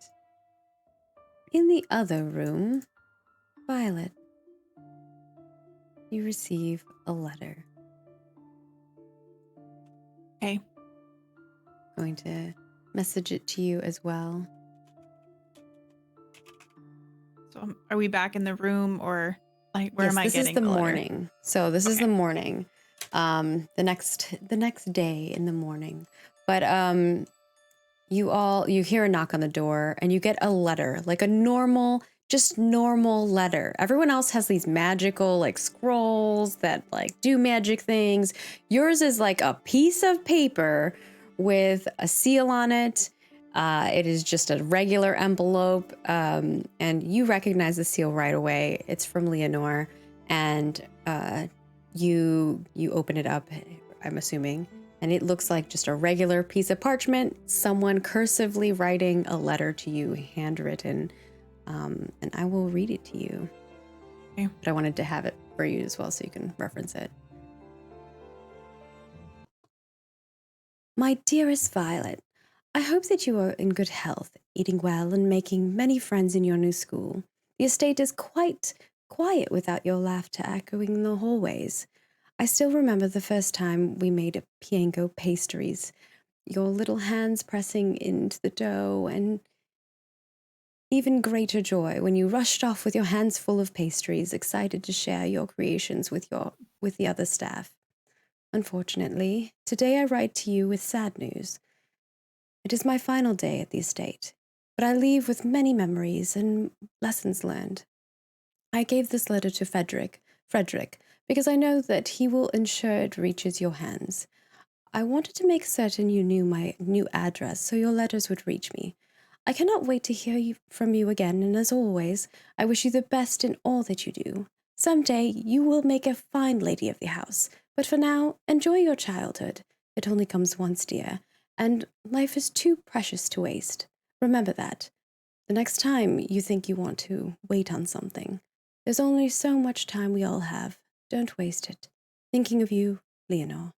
In the other room, Violet, you receive a letter. Okay. Going to message it to you as well. So are we back in the room, or like where am I This getting is the letter? morning. So this is Okay. the morning. The next day in the morning. But you hear a knock on the door and you get a letter, like a normal letter. Everyone else has these magical like scrolls that like do magic things. Yours is like a piece of paper with a seal on it. It is just a regular envelope, and you recognize the seal right away. It's from Leonore, and you open it up, I'm assuming, and it looks like just a regular piece of parchment, someone cursively writing a letter to you, handwritten, and I will read it to you. Okay. But I wanted to have it for you as well so you can reference it. My dearest Violet, I hope that you are in good health, eating well, and making many friends in your new school. The estate is quite quiet without your laughter echoing the hallways. I still remember the first time we made piango pastries, your little hands pressing into the dough, and even greater joy when you rushed off with your hands full of pastries, excited to share your creations with the other staff. Unfortunately, today I write to you with sad news. It is my final day at the estate, but I leave with many memories and lessons learned. I gave this letter to Frederick, because I know that he will ensure it reaches your hands. I wanted to make certain you knew my new address so your letters would reach me. I cannot wait to hear from you again, and as always, I wish you the best in all that you do. Someday you will make a fine lady of the house, but for now, enjoy your childhood. It only comes once, dear, and life is too precious to waste. Remember that. The next time you think you want to wait on something, there's only so much time we all have. Don't waste it. Thinking of you, Leonore.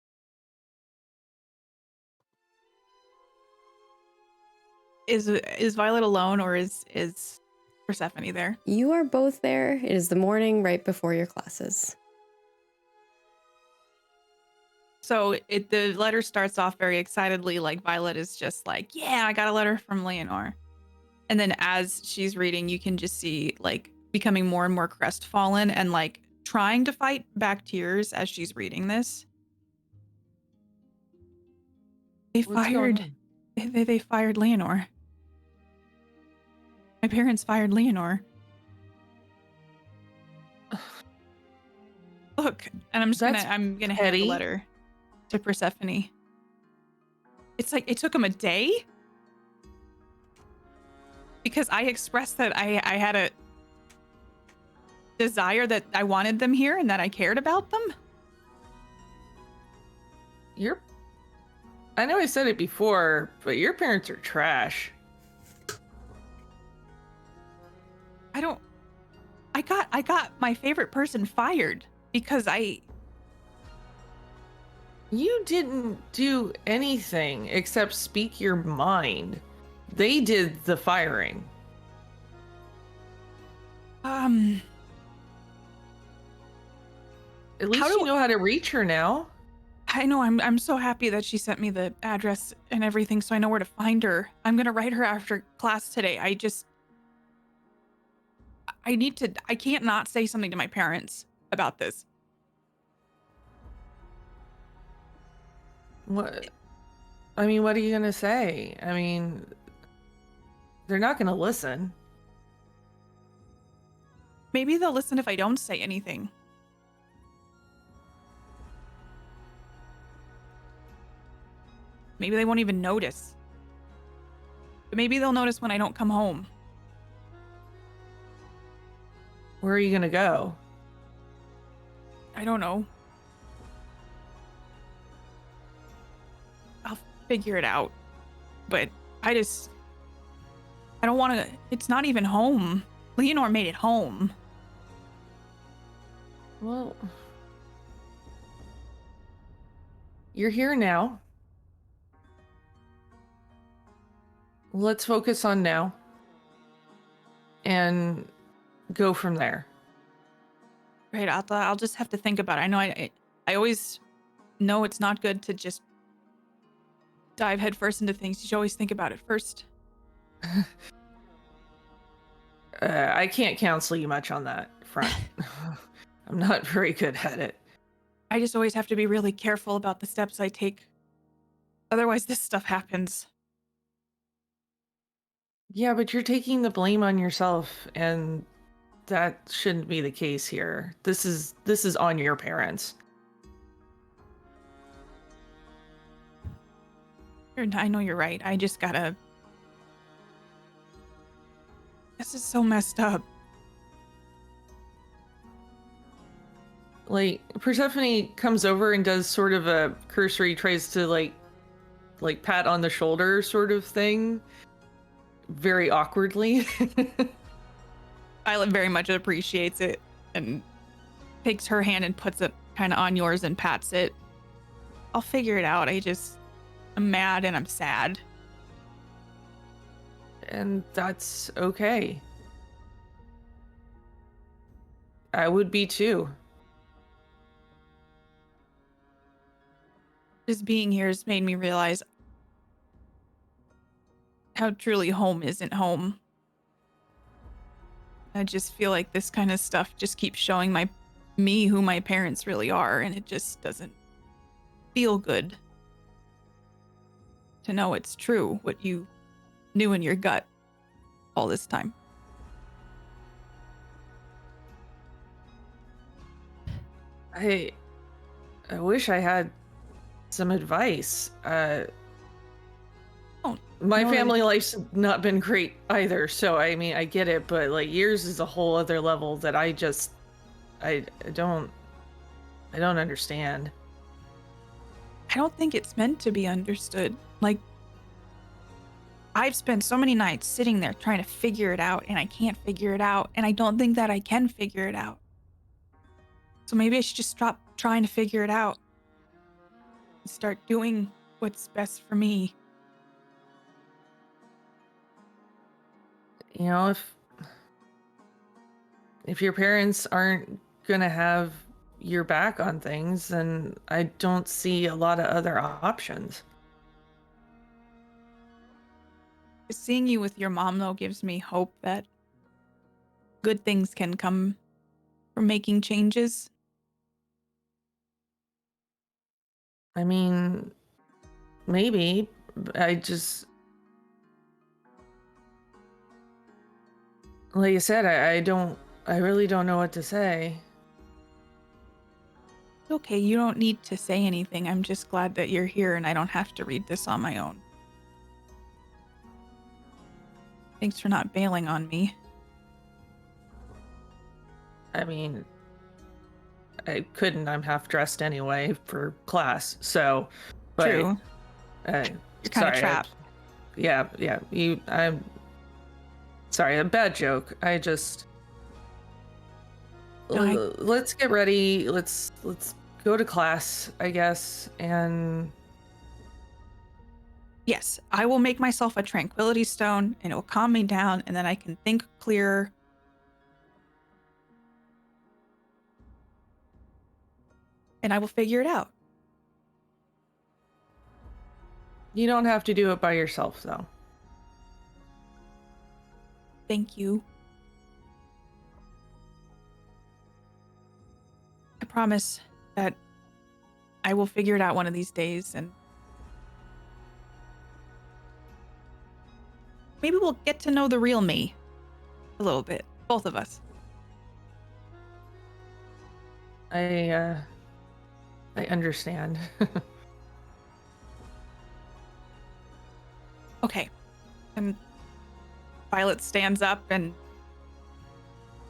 Is Violet alone, or is Persephone there? You are both there. It is the morning right before your classes. So the letter starts off very excitedly, like Violet is just like, yeah, I got a letter from Leonore. And then as she's reading, you can just see like becoming more and more crestfallen and like trying to fight back tears as she's reading this. They fired Leonore. My parents fired Leonore. Look, and I'm gonna hand the letter to Persephone. It's like it took him a day because I expressed that I had a desire that I wanted them here and that I cared about them. I know I said it before, but your parents are trash. I got my favorite person fired because You didn't do anything except speak your mind. They did the firing. At least you know how to reach her now. I know I'm so happy that she sent me the address and everything so I know where to find her. I'm going to write her after class today. I can't not say something to my parents about this. What? I mean, what are you going to say? I mean, they're not going to listen. Maybe they'll listen if I don't say anything. Maybe they won't even notice. But maybe they'll notice when I don't come home. Where are you going to go? I don't know. I'll figure it out. But I don't want to. It's not even home. Leonor made it home. Well, you're here now. Let's focus on now and go from there. Right, I'll just have to think about it. I know I always know it's not good to just dive headfirst into things. You should always think about it first. I can't counsel you much on that front. I'm not very good at it. I just always have to be really careful about the steps I take. Otherwise, this stuff happens. Yeah, but you're taking the blame on yourself, and that shouldn't be the case here. This is on your parents. I know you're right. I just gotta... This is so messed up. Like, Persephone comes over and does sort of a cursory, tries to like pat on the shoulder sort of thing. Very awkwardly. Violet very much appreciates it and takes her hand and puts it kind of on yours and pats it. I'll figure it out. I'm mad and I'm sad. And that's okay. I would be too. Just being here has made me realize how truly home isn't home. I just feel like this kind of stuff just keeps showing me who my parents really are, and it just doesn't feel good to know it's true, what you knew in your gut all this time. I wish I had some advice. My family life's not been great either, so I mean, I get it, but like yours is a whole other level that I don't understand. I don't think it's meant to be understood. Like, I've spent so many nights sitting there trying to figure it out, and I can't figure it out, and I don't think that I can figure it out. So maybe I should just stop trying to figure it out and start doing what's best for me. You know, if your parents aren't gonna have your back on things, then I don't see a lot of other options. Seeing you with your mom, though, gives me hope that good things can come from making changes. I mean, maybe. Like I said, I really don't know what to say. Okay, you don't need to say anything. I'm just glad that you're here and I don't have to read this on my own. Thanks for not bailing on me. I mean, I couldn't. I'm half dressed anyway for class, so. But, True. You're kind of trapped. Yeah. I'm sorry. A bad joke. Let's get ready. Let's go to class, I guess, and. Yes, I will make myself a tranquility stone and it will calm me down and then I can think clearer. And I will figure it out. You don't have to do it by yourself, though. Thank you. I promise that I will figure it out one of these days, and maybe we'll get to know the real me a little bit, both of us. I understand. Okay. And Violet stands up and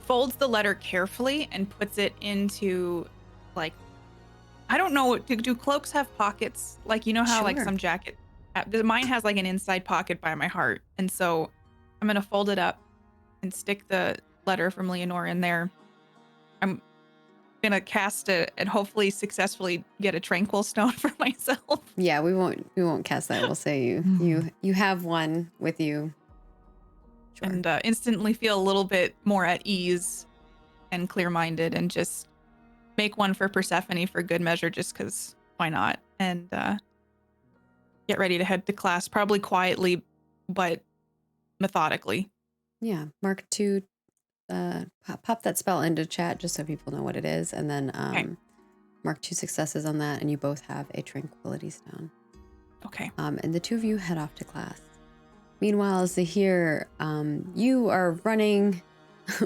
folds the letter carefully and puts it into, like, I don't know, do cloaks have pockets? Like, you know how like Sure. some jacket, mine has like an inside pocket by my heart. And so I'm going to fold it up and stick the letter from Leonore in there. I'm going to cast it and hopefully successfully get a tranquil stone for myself. Yeah, we won't cast that. We'll say you have one with you. Sure. And instantly feel a little bit more at ease and clear-minded, and just make one for Persephone for good measure, just because why not? And get ready to head to class, probably quietly, but methodically. Yeah, Mark 2, pop that spell into chat just so people know what it is, and then Okay. mark 2 successes on that, and you both have a tranquility stone. Okay. And the two of you head off to class. Meanwhile, Zahir, you are running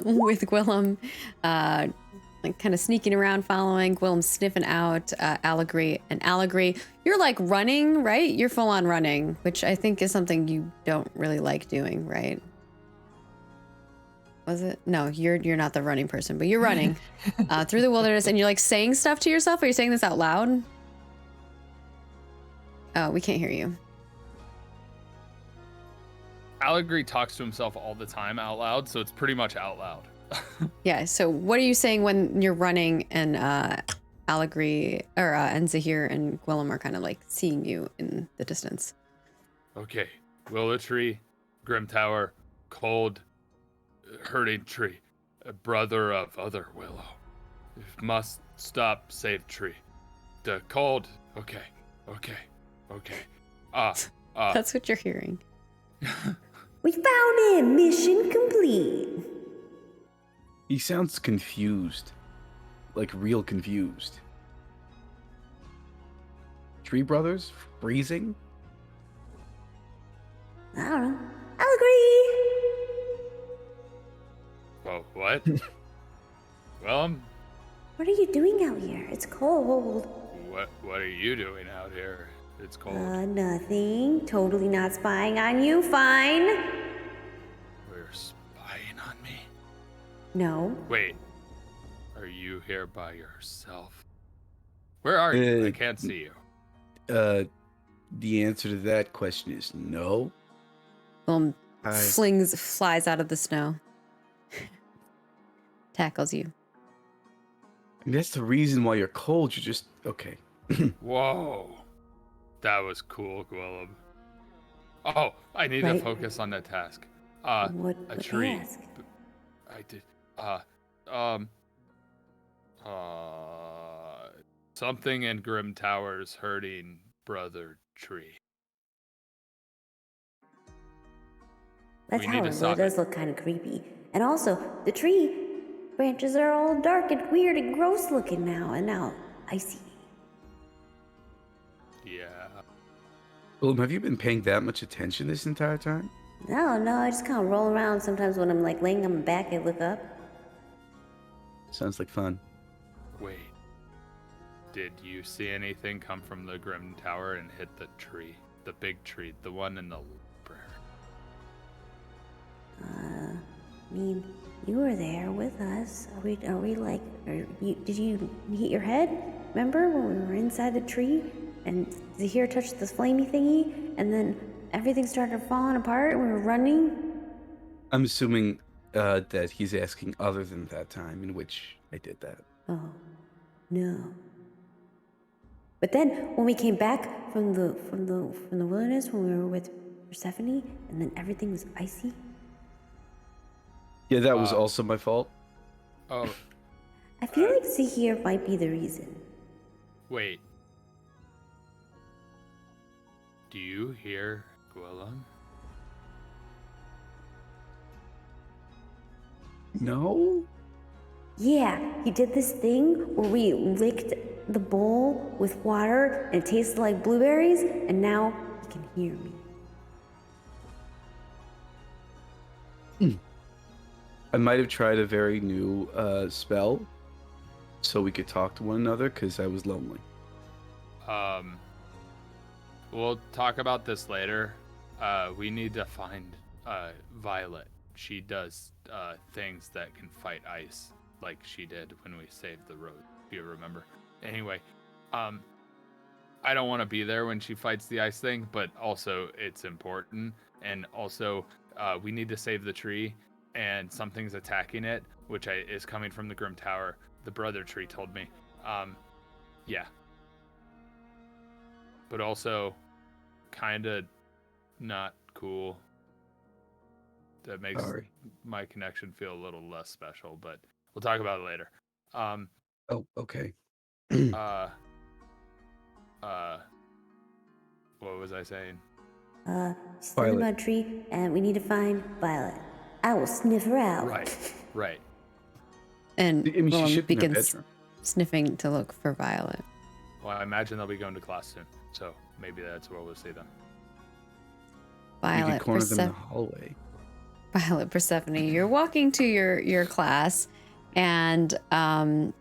with Gwillem, like kind of sneaking around, following. Gwillem's sniffing out Allegory. And Allegory, you're like running, right? You're full on running, which I think is something you don't really like doing, right? Was it? No, you're not the running person, but you're running through the wilderness, and you're like saying stuff to yourself. Are you saying this out loud? Oh, we can't hear you. Allegory talks to himself all the time out loud, so it's pretty much out loud. Yeah, so what are you saying when you're running and Allegory or and Zahir and Gwillem are kind of like seeing you in the distance? Okay, Willow Tree, Grim Tower, Cold, Hurting Tree, a brother of other Willow. Must stop, save tree. The Cold, okay. That's what you're hearing. We found him! Mission complete! He sounds confused. Like real confused. Tree Brothers? Freezing? I don't know. I'll agree! Whoa, what? Well, What are you doing out here? It's cold. what are you doing out here? It's cold. Nothing. Totally not spying on you. Fine. We're spying on me. No. Wait, are you here by yourself? Where are you? I can't see you. The answer to that question is no. Gwillem I- flies out of the snow. Tackles you. And that's the reason why you're cold. You're just okay. Whoa. That was cool, Gwillem. Oh, I need to Right. focus on that task. What A tree. task? I did. Something in Grim Tower's hurting brother tree. That We need tower to really stop does it. look kind of creepy. And also, the tree branches are all dark and weird and gross looking now. And now, icy. Yeah. Willem, have you been paying that much attention this entire time? No, I just kind of roll around. Sometimes when I'm like laying on my back, I look up. Sounds like fun. Wait. Did you see anything come from the Grim Tower and hit the tree? The big tree, the one in the library. I mean, you were there with us. Are we like, did you hit your head? Remember when we were inside the tree and Zahir touched this flamey thingy and then everything started falling apart and we were running? I'm assuming that he's asking other than that time in which I did that. Oh, no. But then when we came back from the wilderness when we were with Persephone and then everything was icy. Yeah, that was also my fault. Oh, I feel like Zahir might be the reason. wait. Do you hear Gwillem? No? Yeah, he did this thing where we licked the bowl with water and it tasted like blueberries, and now he can hear me. I might have tried a very new spell so we could talk to one another because I was lonely. We'll talk about this later. We need to find Violet. She does things that can fight ice, like she did when we saved the road, if you remember. Anyway, I don't want to be there when she fights the ice thing, but also it's important. And also, we need to save the tree, and something's attacking it, which is coming from the Grim Tower. The brother tree told me. Yeah. But also, kind of not cool. That makes my connection feel a little less special, but we'll talk about it later. Oh, okay. What was I saying? She's in the mud tree, and we need to find Violet. I will sniff her out. Right. And I mean, she Willem should be in her begins bedroom. sniffing to look for Violet. Well, I imagine they'll be going to class soon, so maybe that's what we'll see then. You Violet, could corner them in the hallway. Violet, Persephone, you're walking to your class, and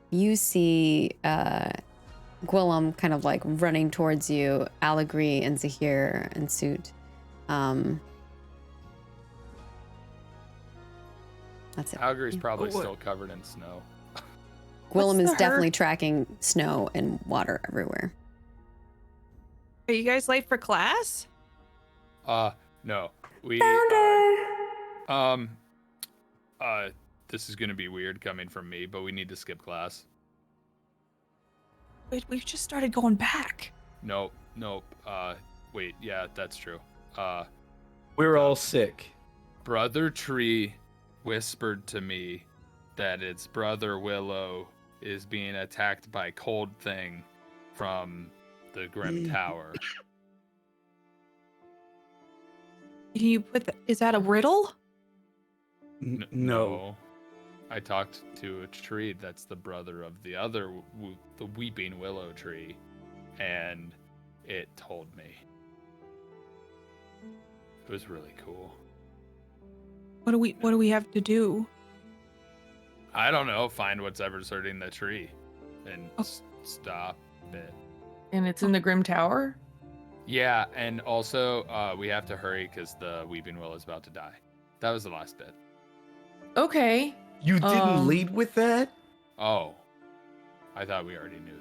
you see Gwillem kind of like running towards you, Allegory and Zahir and Suit. That's it. Allegory's probably still covered in snow. Gwillem is the definitely hurt? tracking snow and water everywhere. Are you guys late for class? No. We this is gonna be weird coming from me, but we need to skip class. Wait, we've just started going back. Nope. Wait, yeah, that's true. We're all sick. Brother Tree whispered to me that its brother Willow is being attacked by Cold Thing from the Grim Tower. Can you put is that a riddle? No. I talked to a tree that's the brother of the other, the Weeping Willow tree, and it told me. It was really cool. What do we have to do? I don't know. Find what's ever hurting the tree, and stop it. And it's in the Grim Tower? Yeah, and also we have to hurry because the Weeping Willow is about to die. That was the last bit. Okay. You didn't lead with that? Oh, I thought we already knew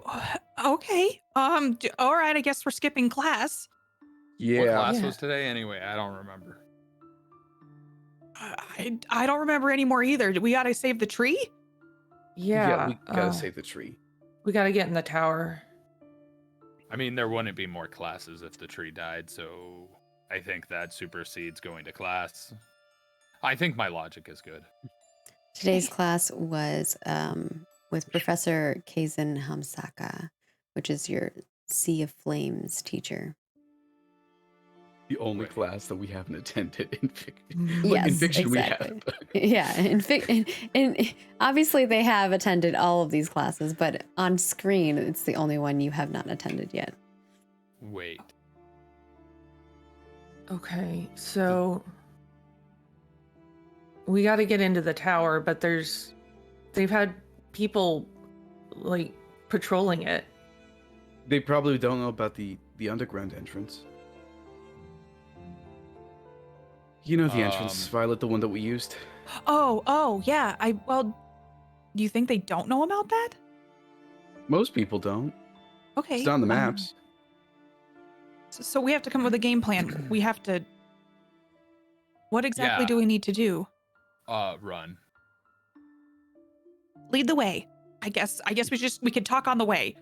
that. Okay. All right. I guess we're skipping class. Yeah. What class Yeah. was today anyway? I don't remember. I don't remember anymore either. We gotta save the tree. Yeah. we gotta save the tree. We gotta get in the tower. I mean, there wouldn't be more classes if the tree died, so I think that supersedes going to class. I think my logic is good. Today's class was with Professor Kazan Hamsaka, which is your Sea of Flames teacher. The only Right. class that we haven't attended in fiction. Yes, in fiction exactly. we have. Yeah, and obviously they have attended all of these classes, but on screen it's the only one you have not attended yet. Wait. Okay, so we got to get into the tower, but they've had people like patrolling it. They probably don't know about the underground entrance. You know the entrance, Violet, the one that we used? Oh, yeah. Do you think they don't know about that? Most people don't. Okay. It's not on the maps. So we have to come up with a game plan. We have to. What exactly Yeah. do we need to do? Run. Lead the way. I guess we could talk on the way.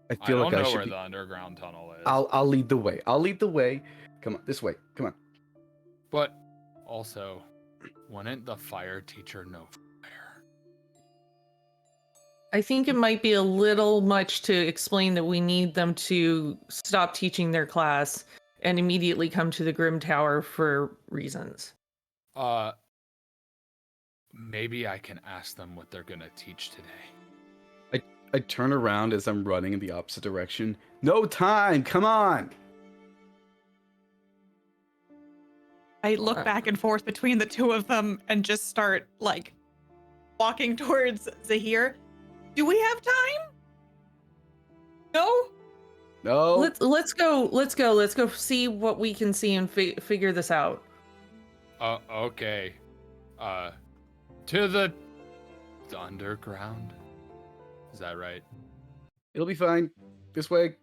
I I feel don't like I know should where be... the underground tunnel is. I'll lead the way. I'll lead the way. Come on, this way. Come on. But also, wouldn't the fire teacher know fire? I think it might be a little much to explain that we need them to stop teaching their class and immediately come to the Grim Tower for reasons. Maybe I can ask them what they're gonna teach today. I turn around as I'm running in the opposite direction. No time, come on! I look back and forth between the two of them and just start like walking towards Zahir. Do we have time? No? No. Let's go see what we can see and figure this out. Okay. To the underground? Is that right? It'll be fine. This way.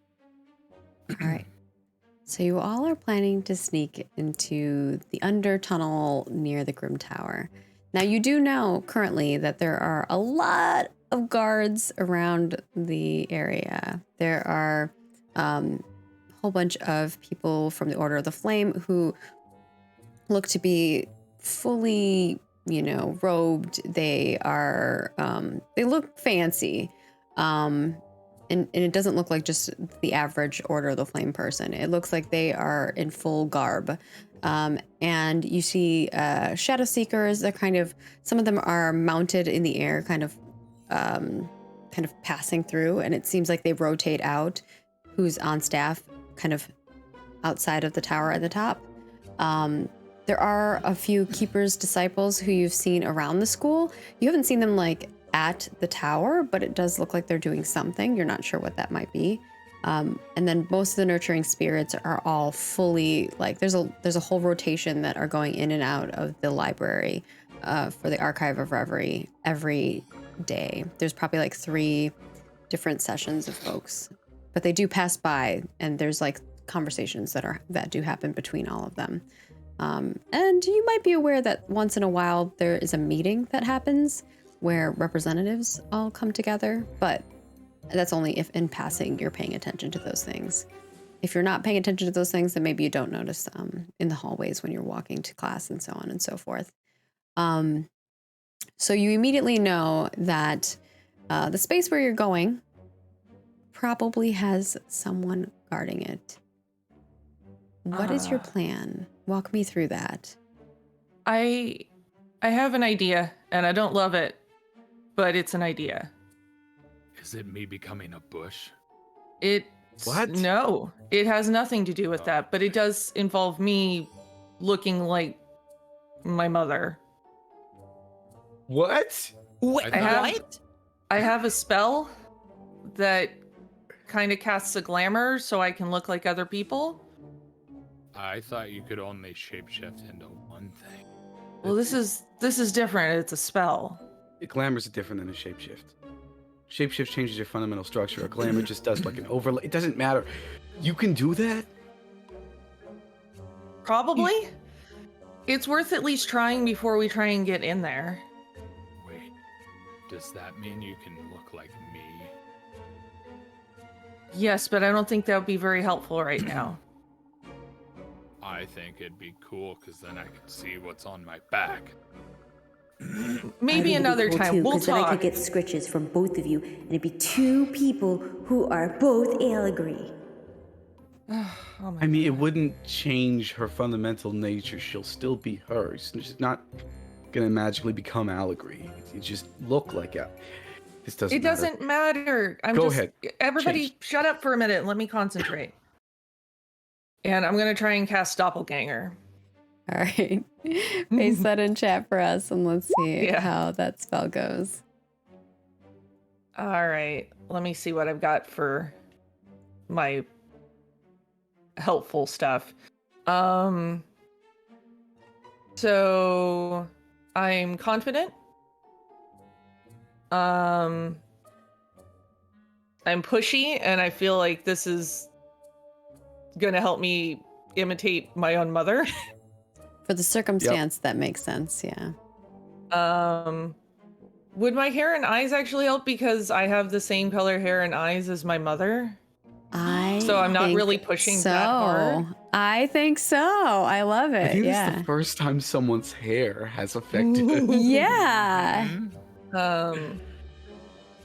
All right. So you all are planning to sneak into the under tunnel near the Grim Tower. Now you do know currently that there are a lot of guards around the area. There are a whole bunch of people from the Order of the Flame who look to be fully, robed. They are, they look fancy. And it doesn't look like just the average Order of the Flame person. It looks like they are in full garb. And you see Shadow Seekers. They're some of them are mounted in the air, kind of passing through. And it seems like they rotate out who's on staff, kind of outside of the tower at the top. There are a few Keeper's disciples who you've seen around the school. You haven't seen them at the tower, but it does look like they're doing something. You're not sure what that might be. And then most of the nurturing spirits are all fully there's a whole rotation that are going in and out of the library for the Archive of Reverie every day. There's probably 3 different sessions of folks, but they do pass by, and there's conversations that do happen between all of them. And you might be aware that once in a while there is a meeting that happens where representatives all come together, but that's only if in passing you're paying attention to those things. If you're not paying attention to those things, then maybe you don't notice in the hallways when you're walking to class and so on and so forth. So you immediately know that the space where you're going probably has someone guarding it. What is your plan? Walk me through that. I have an idea, and I don't love it, but it's an idea. Is it me becoming a bush? What? No, it has nothing to do with that, but it does involve me looking like my mother. What? What? I have a spell that kind of casts a glamour so I can look like other people. I thought you could only shapeshift into one thing. Well, this is different. It's a spell. Glamour's different than a shapeshift. Shapeshift changes your fundamental structure. A glamour just does an overlay. It doesn't matter. You can do that? Probably. It's worth at least trying before we try and get in there. Wait, does that mean you can look like me? Yes, but I don't think that would be very helpful right now. I think it'd be cool because then I could see what's on my back. Maybe another time. We'll Because then I talk. could get scritches from both of you, and it'd be 2 people who are both allegory. Oh I mean, it wouldn't change her fundamental nature. She'll still be her. She's not gonna magically become allegory. You just look like it. This doesn't. It doesn't matter. Go ahead. Everybody, Change. shut up for a minute and let me concentrate. And I'm gonna try and cast Doppelganger. All right. Paste that in chat for us, and let's see how that spell goes. All right. Let me see what I've got for my helpful stuff. So I'm confident. I'm pushy, and I feel like this is gonna help me imitate my own mother. For the circumstance, that makes sense, yeah. Would my hair and eyes actually help because I have the same color hair and eyes as my mother? So I'm not really pushing that hard. I think so. I love it. I think this is Yeah. the first time someone's hair has affected it. Yeah.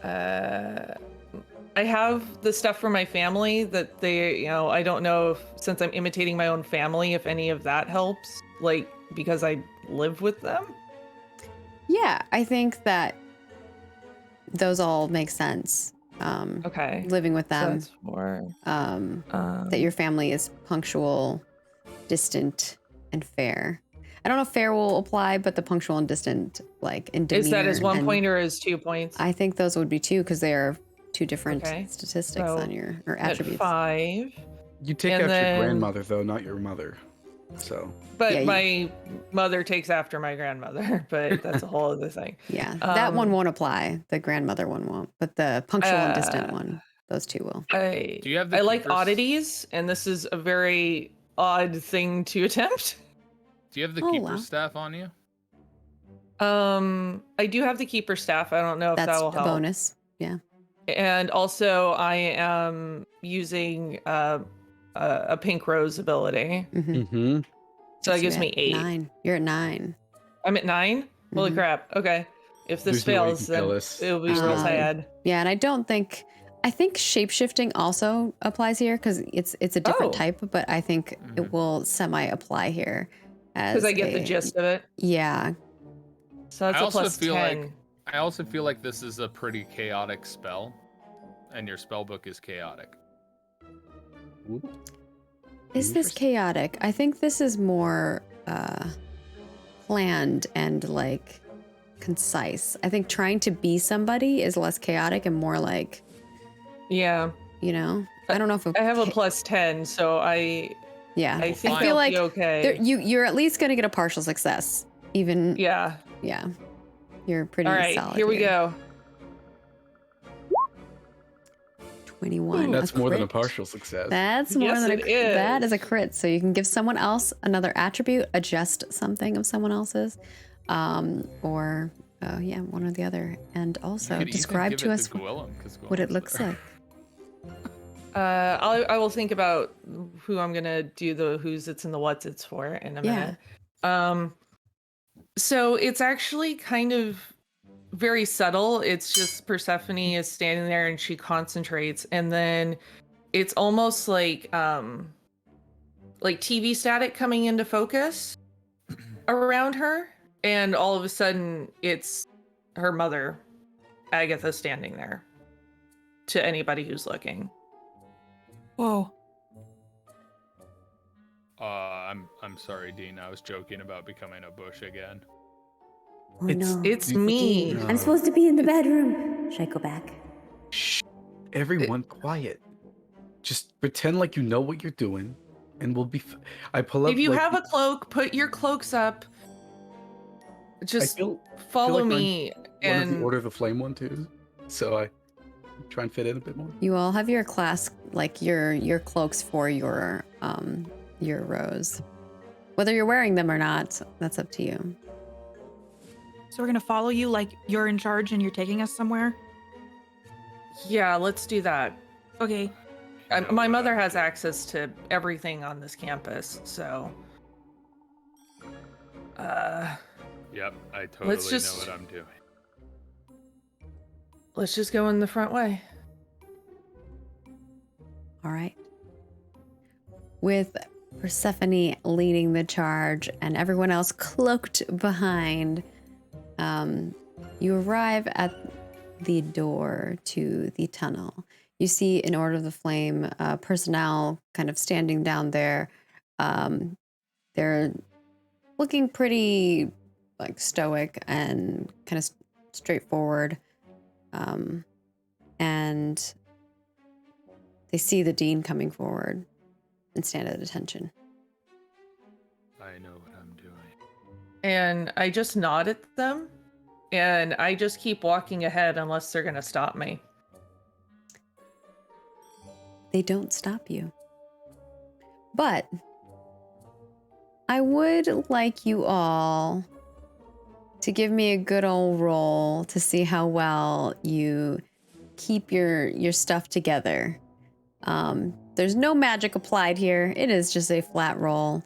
I have the stuff from my family that they, I don't know if, since I'm imitating my own family, if any of that helps, like, because I live with them. Yeah, I think that those all make sense. Okay. Living with So them, that's 4. that your family is punctual, distant, and fair. I don't know if fair will apply, but the punctual and distant, like in demeanor. Is that as 1 and point or as 2 points? I think those would be 2 because they are 2 different Okay. statistics So on your or at attributes. 5. You take And out then- your grandmother though, not your mother. So But Yeah, my mother takes after my grandmother, but that's a whole other thing. Yeah, that one Um, won't apply. The grandmother one won't, but the punctual and distant one, those 2 will. I Do you have the I like keepers? oddities, and this is a very odd thing to attempt. Do you have the Oh, keeper wow. staff on you? I do have the keeper staff. I don't know if That's that will a help. bonus. Yeah. And also, I am using a pink rose ability, Mm-hmm. mm-hmm. so that gives me 8. 9. You're at 9. I'm at 9. Holy Mhm. crap! Okay, if this There's no way you fails, can kill then us. it'll be There's real no way. sad. Yeah, and I think shapeshifting also applies here because it's a different Oh. type, but I think Mhm. it will semi-apply here. Because I get the gist of it. Yeah. So that's I a also plus feel 10. like I also feel like this is a pretty chaotic spell, and your spell book is chaotic. Is this chaotic? I think this is more planned and like concise. I think trying to be somebody is less chaotic and more like, Yeah, you know, I don't know if I have a plus 10, so yeah. I think I feel I'll like be okay. you're at least gonna get a partial success. Even Yeah. You're pretty All right, solid. here we go. 21. That's a more than a crit. partial success. That's more Yes, than a it crit. That is. is a crit. So you can give someone else another attribute, adjust something of someone else's, or one or the other, and also You could even describe give to it us Gwillem, 'cause what it Gwillem's looks there. like. I will think about who I'm gonna do the who's it's and the what's it's for in a Yeah. minute. So it's actually kind of very subtle. It's just Persephone is standing there and she concentrates, and then it's almost like TV static coming into focus around her, and all of a sudden it's her mother, Agatha, standing there to anybody who's looking. Whoa. I'm sorry, Dean. I was joking about becoming a bush again. Oh It's no. it's me. No. I'm supposed to be in the bedroom. Should I go back? Shh. Everyone, quiet. Just pretend like you know what you're doing, and we'll be. I pull up. If you like, have a cloak, put your cloaks up. Just feel follow like we're in me one of and the Order of the Flame one too, so I try and fit in a bit more. You all have your class, like your cloaks for your rose. Whether you're wearing them or not, that's up to you. So we're gonna follow you like you're in charge and you're taking us somewhere? yeah, let's do that. Okay. My mother has access to everything on this campus, so Yep, I totally just- know what I'm doing. let's just go in the front way. All right. With Persephone leading the charge and everyone else cloaked behind, you arrive at the door to the tunnel. You see in Order of the Flame personnel kind of standing down there. They're looking pretty like stoic and kind of straightforward. And they see the dean coming forward and stand at attention. I know what I'm doing. And I just nod at them, and I just keep walking ahead unless they're gonna stop me. They don't stop you. But I would like you all to give me a good old roll to see how well you keep your stuff together. There's no magic applied here. It is just a flat roll.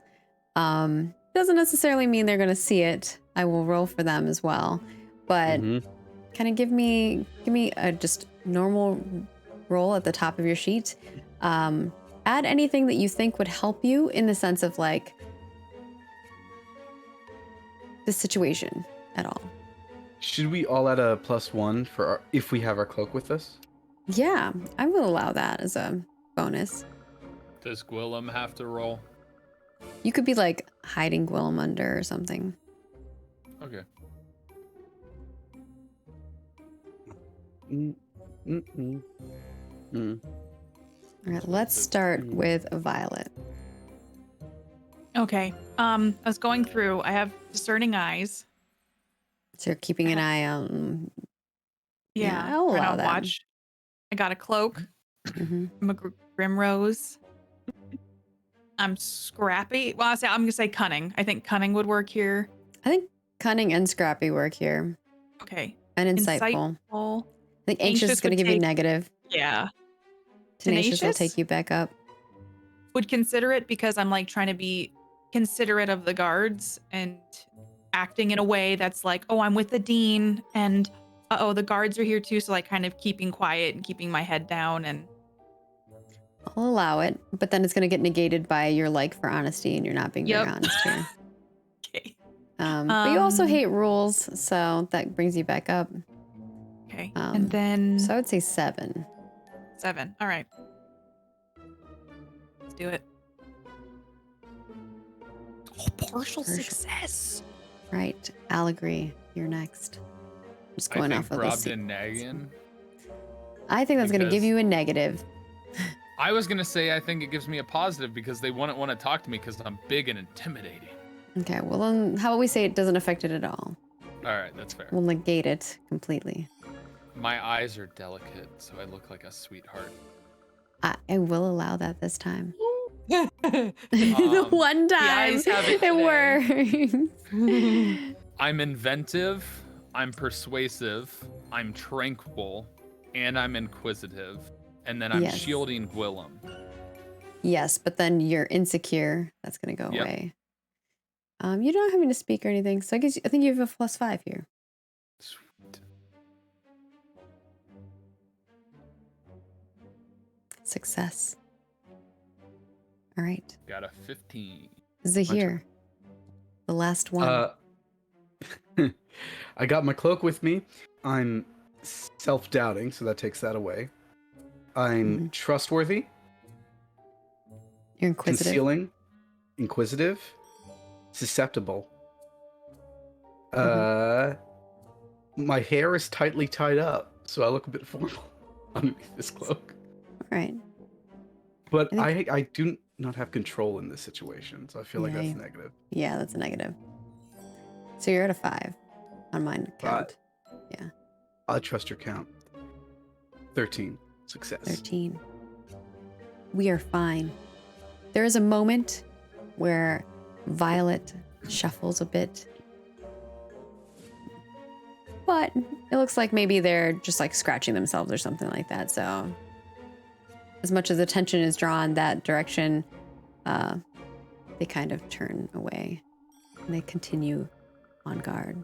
Doesn't necessarily mean they're going to see it. I will roll for them as well. But kind of give me a just normal roll at the top of your sheet. Add anything that you think would help you in the sense of like the situation at all. Should we all add a +1 for if we have our cloak with us? Yeah, I will allow that as a bonus. Does Gwillem have to roll? You could be like hiding Gwillem under or something. Okay. All right, let's start with Violet. Okay. I was going through. I have discerning eyes. So you're keeping an eye on. Yeah, I'll trying allow to that. watch. I got a cloak. Mhm. I'm a Grimrose. I'm scrappy. Well, I'm gonna say cunning. I think cunning would work here. I think cunning and scrappy work here, Okay. and insightful. I think anxious is going to would give you take- negative. Yeah. Tenacious will Tenacious? take you back up. Would consider it because I'm like trying to be considerate of the guards and acting in a way that's like, oh, I'm with the dean and the guards are here too. So like kind of keeping quiet and keeping my head down and I'll allow it, but then it's going to get negated by your like for honesty, and you're not being very Yep. honest here. okay. But you also Um, hate rules, so that brings you back up. Okay. Um, and then So I would say 7. 7. All right. Let's do it. Oh, partial Partial. success. Right. Allegory, you're next. Just I going think off of this. Brobdingnagian. I think that's going to give because- you a negative. I was gonna say I think it gives me a positive because they wouldn't want to talk to me because I'm big and intimidating. Okay, well then how about we say it doesn't affect it at all? All right, that's fair. We'll negate it completely. My eyes are delicate, so I look like a sweetheart. I will allow that this time. Um, The one time eyes have it it today. works. I'm inventive, I'm persuasive, I'm tranquil, and I'm inquisitive. And then I'm Yes. shielding Gwillem. Yes, but then you're insecure. That's gonna go Yep. away. You're not having to speak or anything, so I think you have a +5 here. Sweet. Success. All right, Got a 15. Zahir, the last one. I got my cloak with me. I'm self-doubting, so that takes that away. I'm trustworthy, You're inquisitive. concealing, inquisitive, susceptible. My hair is tightly tied up, so I look a bit formal underneath this cloak. All right. But I I do not have control in this situation, so I feel like Yeah, that's yeah. negative. Yeah, that's a negative. So you're at a 5 on mine count. I trust your count. 13. Success. 13. We are fine. There is a moment where Violet shuffles a bit. But it looks like maybe they're just like scratching themselves or something like that. So as much as attention is drawn that direction, they kind of turn away and they continue on guard.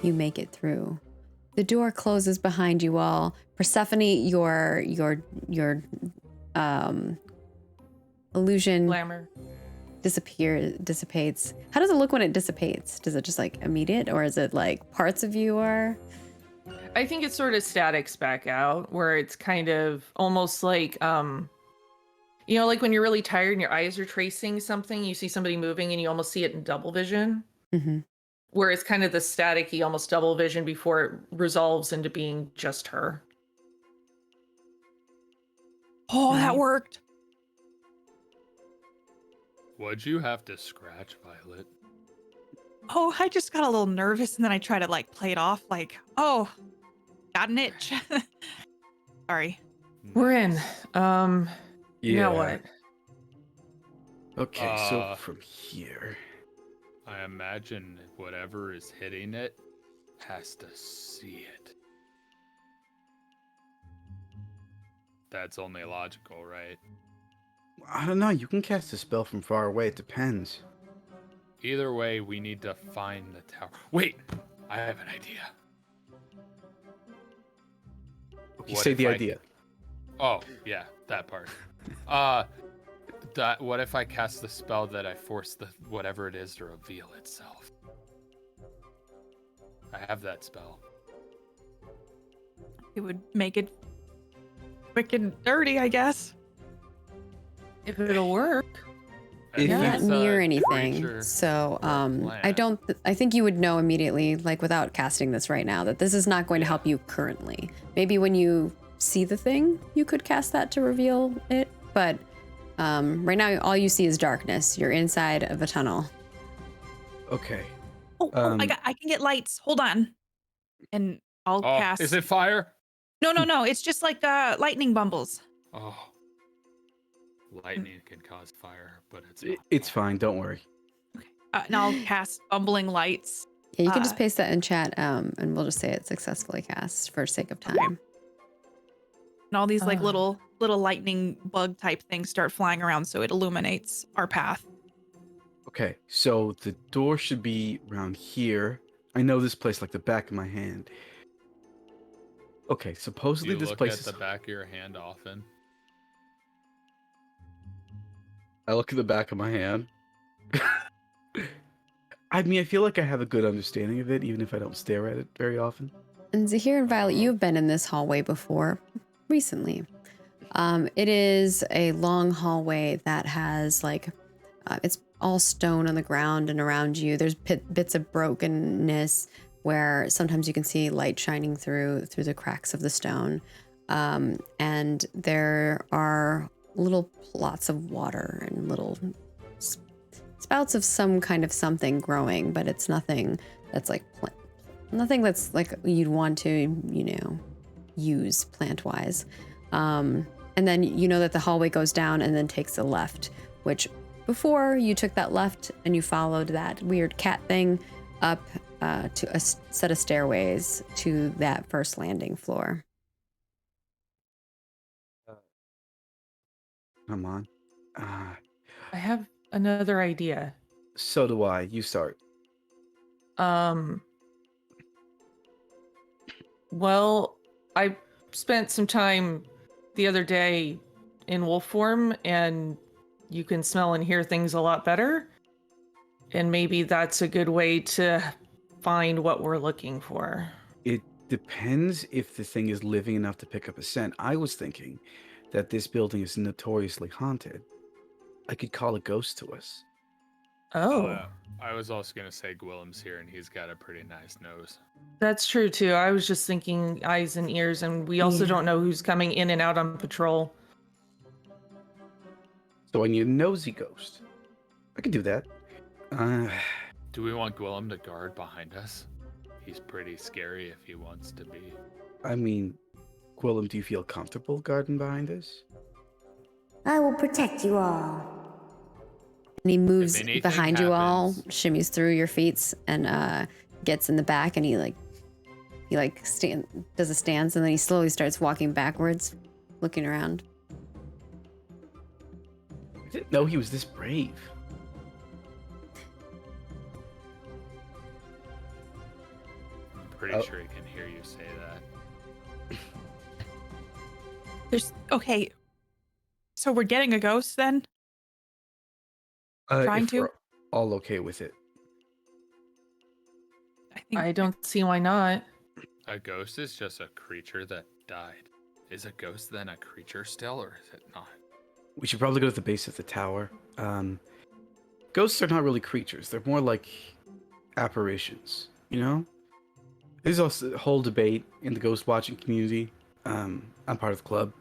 You make it through. The door closes behind you all. Persephone, your illusion Glamour. dissipates. How does it look when it dissipates? Does it just like immediate, or is it like parts of you are? I think it sort of statics back out, where it's kind of almost like, like when you're really tired and your eyes are tracing something, you see somebody moving and you almost see it in double vision, Mm-hmm. where it's kind of the staticky, almost double vision before it resolves into being just her. Oh, that Right. worked. What'd you have to scratch, Violet? Oh, I just got a little nervous and then I try to like play it off like, oh, got an itch. Sorry. We're in. Now what? Okay, so Uh, from here. I imagine whatever is hitting it has to see it. That's only logical, right? I don't know. You can cast a spell from far away. It depends. Either way, we need to find the tower. Wait, I have an idea. Okay, What say if the I- idea. Oh, yeah, that part. What if I cast the spell that I force the whatever it is to reveal itself? I have that spell. It would make it quick and dirty, I guess. If it'll work. If You're you- not It's a near anything, creature so or a I think you would know immediately, like without casting this right now, that this is not going to help you currently. Maybe when you see the thing, you could cast that to reveal it, but right now all you see is darkness. You're inside of a tunnel. Okay. Oh, Um, I can get lights. Hold on. And I'll Oh, cast. is it fire? No. It's just like lightning bumbles. Oh. Lightning can cause fire, but it's It's fine. Don't worry. And I'll cast bumbling lights. Yeah, you can just Uh, paste that in chat, and we'll just say it successfully cast for sake of time. And all these like Ah. little lightning bug type things start flying around, so it illuminates our path. Okay, so the door should be around here. I know this place like the back of my hand. Okay, Do supposedly you this look place at is. the back of your hand often? I look at the back of my hand. I mean, I feel like I have a good understanding of it, even if I don't stare at it very often. And Zahir and Violet, you've been in this hallway before, recently. It is a long hallway that has it's all stone on the ground and around you. There's bits of brokenness where sometimes you can see light shining through the cracks of the stone. And there are little plots of water and little spouts of some kind of something growing, but it's nothing that's nothing that's like you'd want to, use plant-wise. And then you know that the hallway goes down and then takes a left, which before you took that left and you followed that weird cat thing up to a set of stairways to that first landing floor. Come on. I have another idea. So do I. You start. Well, I spent some time the other day in wolf form, and you can smell and hear things a lot better. And maybe that's a good way to find what we're looking for. It depends if the thing is living enough to pick up a scent. I was thinking that this building is notoriously haunted. I could call a ghost to us. Oh, I was also gonna say Gwillem's here, and he's got a pretty nice nose. that's true too. I was just thinking eyes and ears, and we also Yeah. don't know who's coming in and out on patrol. So I need a nosy ghost. I can do that. Do we want Gwillem to guard behind us? He's pretty scary if he wants to be. I mean, Gwillem, do you feel comfortable guarding behind us? I will protect you all. And he moves anything behind you all, happens- shimmies through your feet, and gets in the back, and he does a stance, and then he slowly starts walking backwards, looking around. I didn't know he was this brave. I'm pretty Oh. sure he can hear you say that. Okay. So we're getting a ghost then? Trying If to? we're all okay with it. I think I don't see why not. A ghost is just a creature that died. Is a ghost then a creature still, or is it not? We should probably go to the base of the tower. Ghosts are not really creatures. They're more like apparitions, you know? There's also a whole debate in the ghost watching community. I'm part of the club.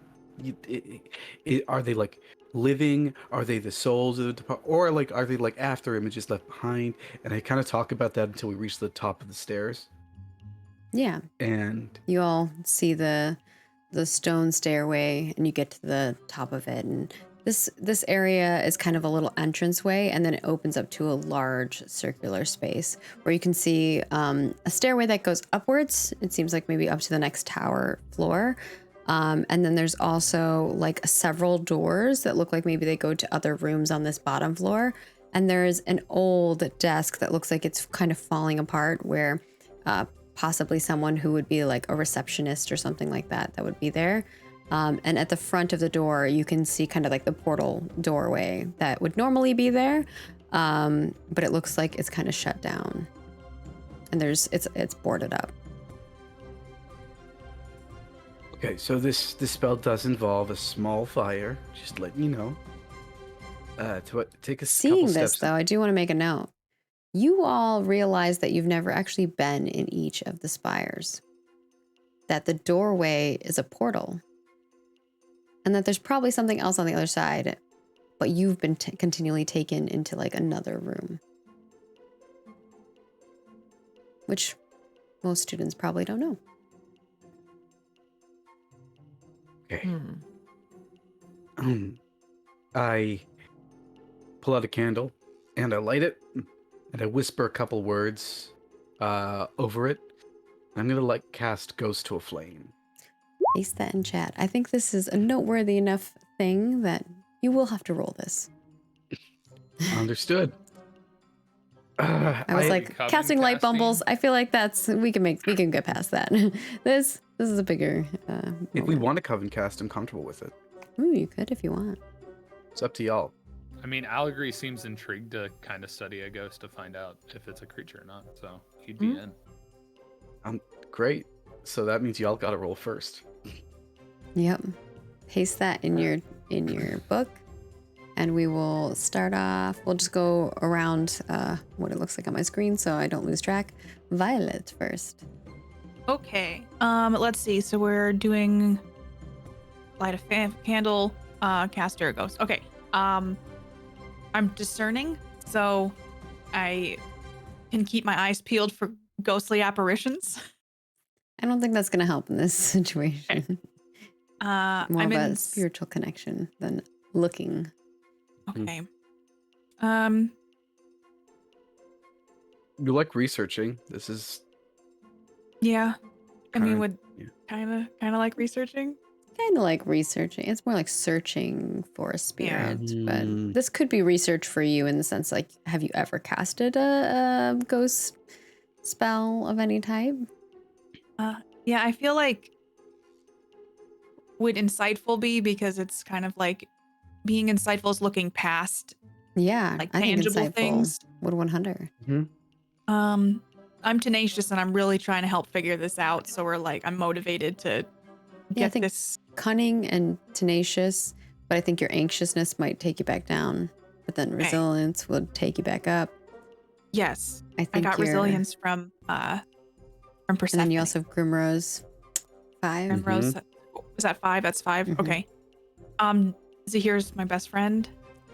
Are they like living? Are they the souls of the departed? Or like are they like after images left behind? And I kind of talk about that until we reach the top of the stairs. Yeah, And you all see the stone stairway, and you get to the top of it, and this area is kind of a little entranceway, and then it opens up to a large circular space where you can see a stairway that goes upwards. It seems like maybe up to the next tower floor. And then there's also like several doors that look like maybe they go to other rooms on this bottom floor. And there's an old desk that looks like it's kind of falling apart, where possibly someone who would be like a receptionist or something like that would be there. And at the front of the door, you can see kind of like the portal doorway that would normally be there, but it looks like it's kind of shut down, and it's boarded up. Okay, so this spell does involve a small fire. Just letting you know. Take a Seeing couple this steps. though, I do want to make a note. You all realize that you've never actually been in each of the spires. That the doorway is a portal. And that there's probably something else on the other side, but you've been continually taken into like another room. Which most students probably don't know. Okay. I pull out a candle and I light it and I whisper a couple words over it. I'm gonna like cast Ghost to a Flame. Paste that in chat. I think this is a noteworthy enough thing that you will have to roll this. Understood. I was like Coven casting light casting? bumbles. I feel like we can get past that. This is a bigger. If we moment. want to coven cast, I'm comfortable with it. Ooh, you could if you want. It's up to y'all. I mean, Allegory seems intrigued to kind of study a ghost to find out if it's a creature or not. So he'd be in. Great. So that means y'all got to roll first. Yep. Paste that in your book, and we will start off. We'll just go around what it looks like on my screen, so I don't lose track. Violet first. Okay. Let's see. So we're doing light a candle, caster, ghost. Okay. I'm discerning, so I can keep my eyes peeled for ghostly apparitions. I don't think that's gonna help in this situation. More I'm of a in spiritual connection than looking. Okay. You like researching. This is Yeah. I mean, Kinda, would yeah. kind of like researching. Kind of like researching. It's more like searching for a spirit, Mm. but this could be research for you in the sense like, have you ever casted a ghost spell of any type? Yeah, I feel like would insightful be, because it's kind of like being insightful is looking past Yeah, like I think tangible insightful things. would 100. I'm tenacious and I'm really trying to help figure this out. So I'm motivated to Yeah, I get think this. cunning and tenacious, but I think your anxiousness might take you back down, but then resilience would take you back up. Yes, I I think got you're- resilience from Persephone. And then you also have Grimrose 5. Grimrose. Is that 5? That's 5. Mhm. Okay. Zahir's my best friend.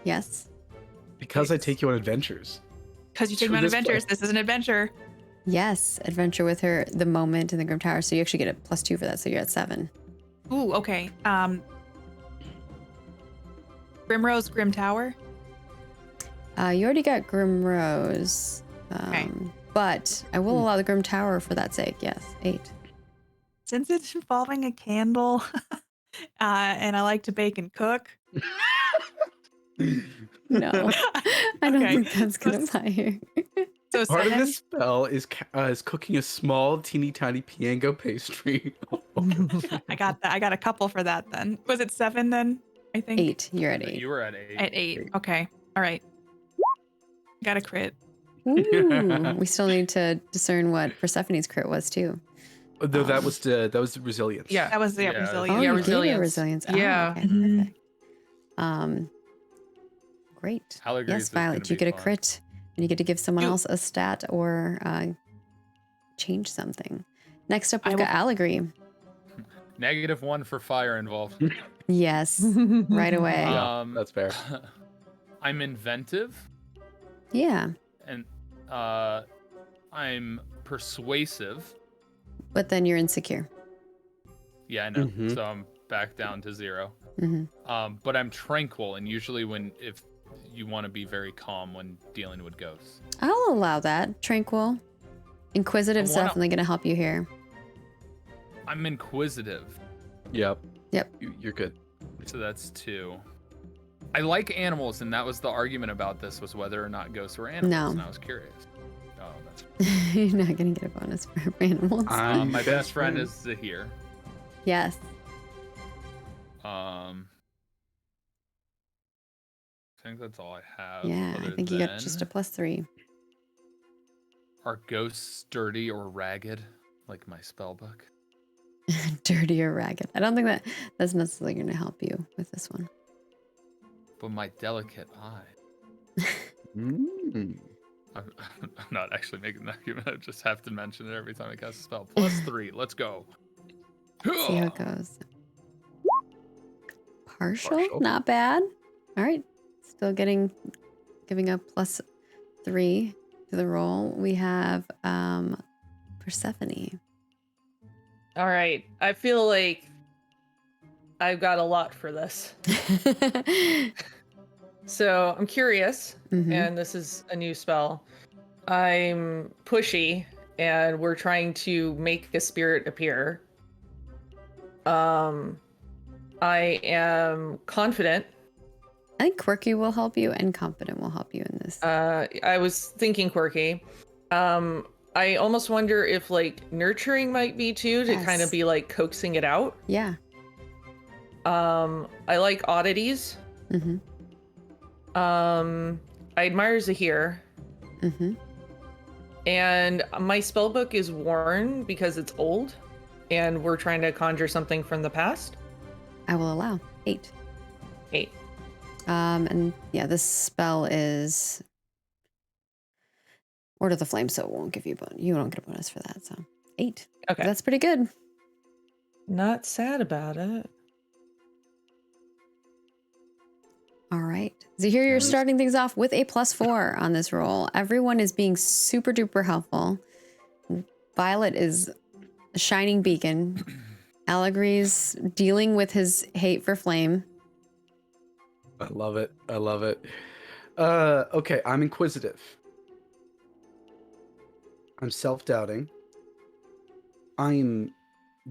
Yes. because I take you on adventures. Because you take To me on this adventures. place. This is an adventure. Yes. Adventure with her, the moment in the Grim Tower. So you actually get a +2 for that. So you're at 7. Ooh, okay. Grimrose, Grim Tower. You already got Grimrose. Okay. But I will allow the Grim Tower for that sake. Yes. 8. Since it's involving a candle, and I like to bake and cook. No. I don't Okay. think that's going to apply here. So Part of 7. this spell is cooking a small, teeny tiny piango pastry. I got that. I got a couple for that then. Was it 7 then? I think 8. You're at 8. You were at 8. At 8. Okay. All right. Got a crit. Ooh, we still need to discern what Persephone's crit was too. Though that was the resilience. Yeah. That was the Yeah. Oh, resilience. Yeah, you gave her resilience. resilience. Oh, Yeah. okay, Mhm. perfect. Great. Allegories Yes, is gonna Violet, you be get a fun. crit, and you get to give someone Ooh. else a stat or change something. Next up, we've I got will- Allegory. -1 for fire involved. Yes, right away. Yeah, that's fair. I'm inventive Yeah, and I'm persuasive. but then you're insecure. Yeah, I know. Mhm. So I'm back down to 0. hmm But I'm tranquil, and usually if you want to be very calm when dealing with ghosts. I'll allow that. Tranquil. Inquisitive's I wanna- definitely going to help you here. I'm inquisitive, Yep. Yep. You're good. so that's 2. I like animals, and that was the argument about this, was whether or not ghosts were animals, No. and I was curious. Oh, that's You're not gonna get a bonus for animals. my best friend is Zahir. Yes. I think that's all I have. Yeah, I other think you got just a than- +3. Are ghosts dirty or ragged, like my spell book? Dirty or ragged. I don't think that's necessarily going to help you with this one. But my delicate eye. Mm. I'm not actually making that argument. I just have to mention it every time I cast a spell. +3. Let's go. See how it goes. Partial? Partial. Not bad. All right. Still giving a +3 to the roll. We have Persephone. All right. I feel like I've got a lot for this. So I'm curious, Mhm. and this is a new spell. I'm pushy, and we're trying to make a spirit appear. I am confident. I think quirky will help you and confident will help you in this. I was thinking quirky. I almost wonder if like nurturing might be too, to kind Yes. of be like coaxing it out. Yeah. I like oddities. Mm-hmm. I admire Zahir. Mm-hmm. And my spell book is worn because it's old, and we're trying to conjure something from the past. I will allow 8. 8. And yeah, this spell is Order of the Flame, so it won't give you a bonus. You don't get a bonus for that, so 8. Okay. That's pretty good. Not sad about it. All right. Zahir, you're Nice. starting things off with a +4 on this roll. Everyone is being super duper helpful. Violet is a shining beacon. Allegri's dealing with his hate for flame. I love it. I love it. Okay, I'm inquisitive. I'm self-doubting. I'm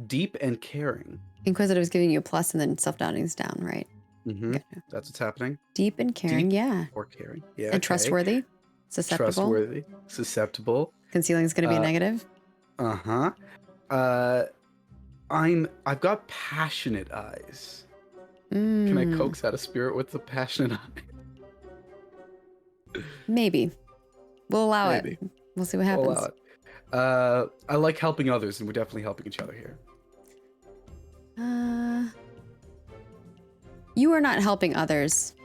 deep and caring. Inquisitive is giving you a plus and then self-doubting's down, right? Mm-hmm. Okay. That's what's happening. Deep and caring, yeah. Or caring. Yeah. And okay. trustworthy, susceptible. Trustworthy. Susceptible. Concealing is going to be a negative. Uh-huh. I've got passionate eyes. Can I coax out a spirit with the passionate eye? Maybe. We'll allow Maybe. it. We'll see what We'll happens. allow it. I like helping others, and we're definitely helping each other here. You are not helping others.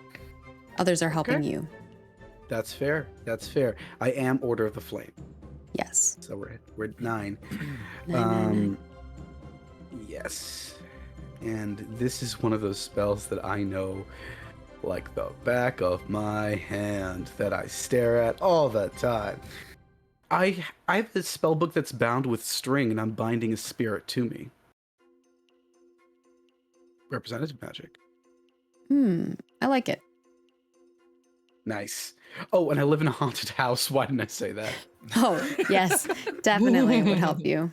Others are helping you. That's fair. That's fair. I am Order of the Flame. Yes. So we're at 9. Nine. Yes. And this is one of those spells that I know like the back of my hand, that I stare at all the time. I have a spell book that's bound with string, and I'm binding a spirit to me. Representative magic. I like it. Nice. Oh, and I live in a haunted house. Why didn't I say that? Oh, yes. Definitely would help you.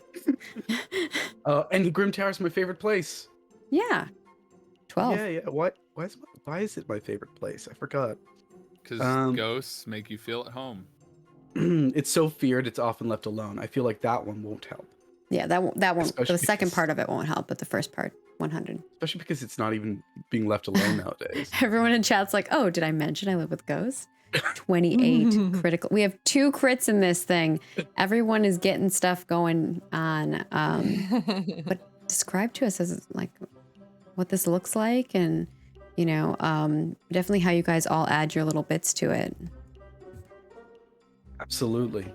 And the Grim Tower is my favorite place. Yeah. 12. Yeah. Why is it my favorite place? I forgot. Because ghosts make you feel at home. It's so feared, it's often left alone. I feel like that one won't help. Yeah, that won't. Especially The second because- part of it won't help, but the first part, 100. Especially because it's not even being left alone nowadays. Everyone in chat's like, oh, did I mention I live with ghosts? 28 critical. We have 2 crits in this thing. Everyone is getting stuff going on. But describe to us as like what this looks like, and definitely how you guys all add your little bits to it. Absolutely.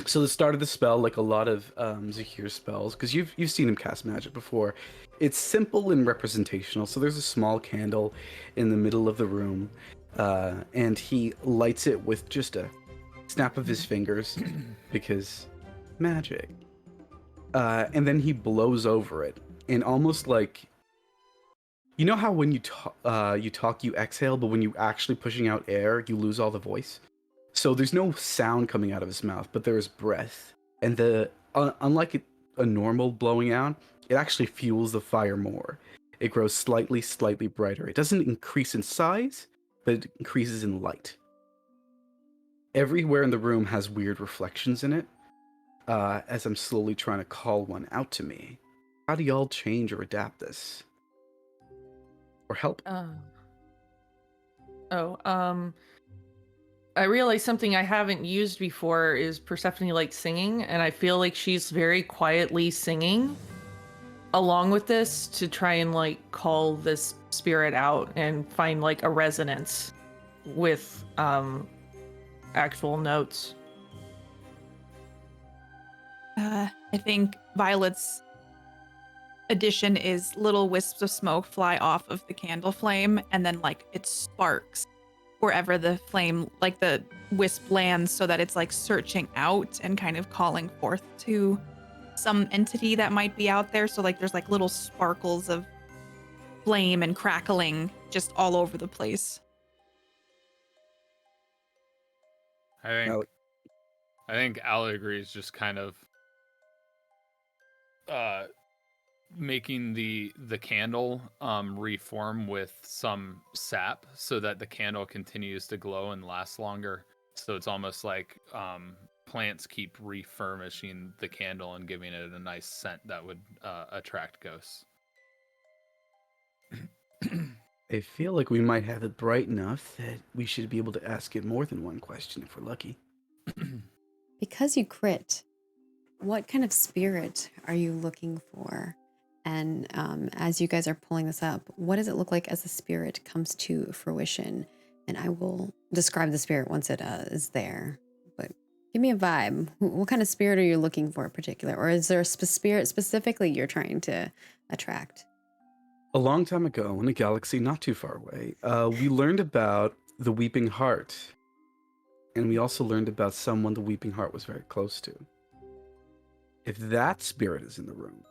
So the start of the spell, like a lot of Zahir spells, because you've seen him cast magic before, it's simple and representational. So there's a small candle in the middle of the room, and he lights it with just a snap of his fingers, because magic. And then he blows over it, and almost like, you know how when you talk, you exhale, but when you're actually pushing out air, you lose all the voice? So there's no sound coming out of his mouth, but there is breath. And unlike a normal blowing out, it actually fuels the fire more. It grows slightly brighter. It doesn't increase in size, but it increases in light. everywhere in the room has weird reflections in it. As I'm slowly trying to call one out to me. How do y'all change or adapt this? Or help? I realize something I haven't used before is Persephone like singing, and I feel like she's very quietly singing along with this to try and like call this spirit out and find like a resonance with actual notes. I think Violet's addition is little wisps of smoke fly off of the candle flame, and then like it sparks wherever the flame, like the wisp lands, so that it's like searching out and kind of calling forth to some entity that might be out there. So like there's like little sparkles of flame and crackling just all over the place. I think Allegory is just kind of making the candle reform with some sap so that the candle continues to glow and last longer. So it's almost like plants keep refurbishing the candle and giving it a nice scent that would attract ghosts. I feel like we might have it bright enough that we should be able to ask it more than one question if we're lucky. Because you crit, what kind of spirit are you looking for? And as you guys are pulling this up, what does it look like as the spirit comes to fruition? And I will describe the spirit once it is there. But give me a vibe. What kind of spirit are you looking for in particular? Or is there a spirit specifically you're trying to attract? A long time ago, in a galaxy not too far away, we learned about the Weeping Heart. And we also learned about someone the Weeping Heart was very close to. If that spirit is in the room,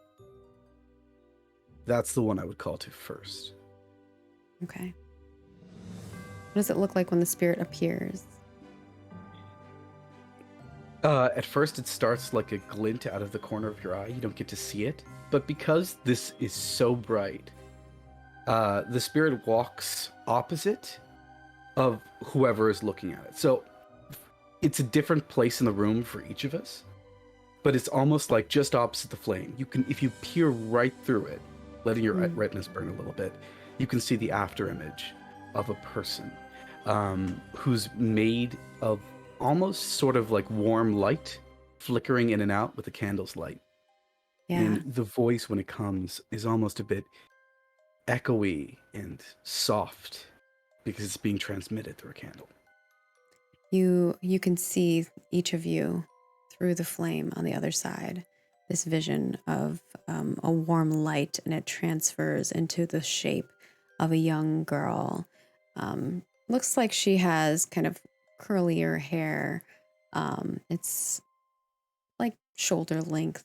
that's the one I would call to first. Okay. What does it look like when the spirit appears? At first, it starts like a glint out of the corner of your eye. You don't get to see it. But because this is so bright, the spirit walks opposite of whoever is looking at it. So it's a different place in the room for each of us, but it's almost like just opposite the flame. You can, if you peer right through it, letting your retinas burn a little bit, you can see the after image of a person who's made of almost sort of like warm light flickering in and out with the candle's light. Yeah. And the voice, when it comes, is almost a bit echoey and soft because it's being transmitted through a candle. You can see each of you through the flame on the other side. This vision of a warm light, and it transfers into the shape of a young girl. Looks like she has kind of curlier hair. It's like shoulder length.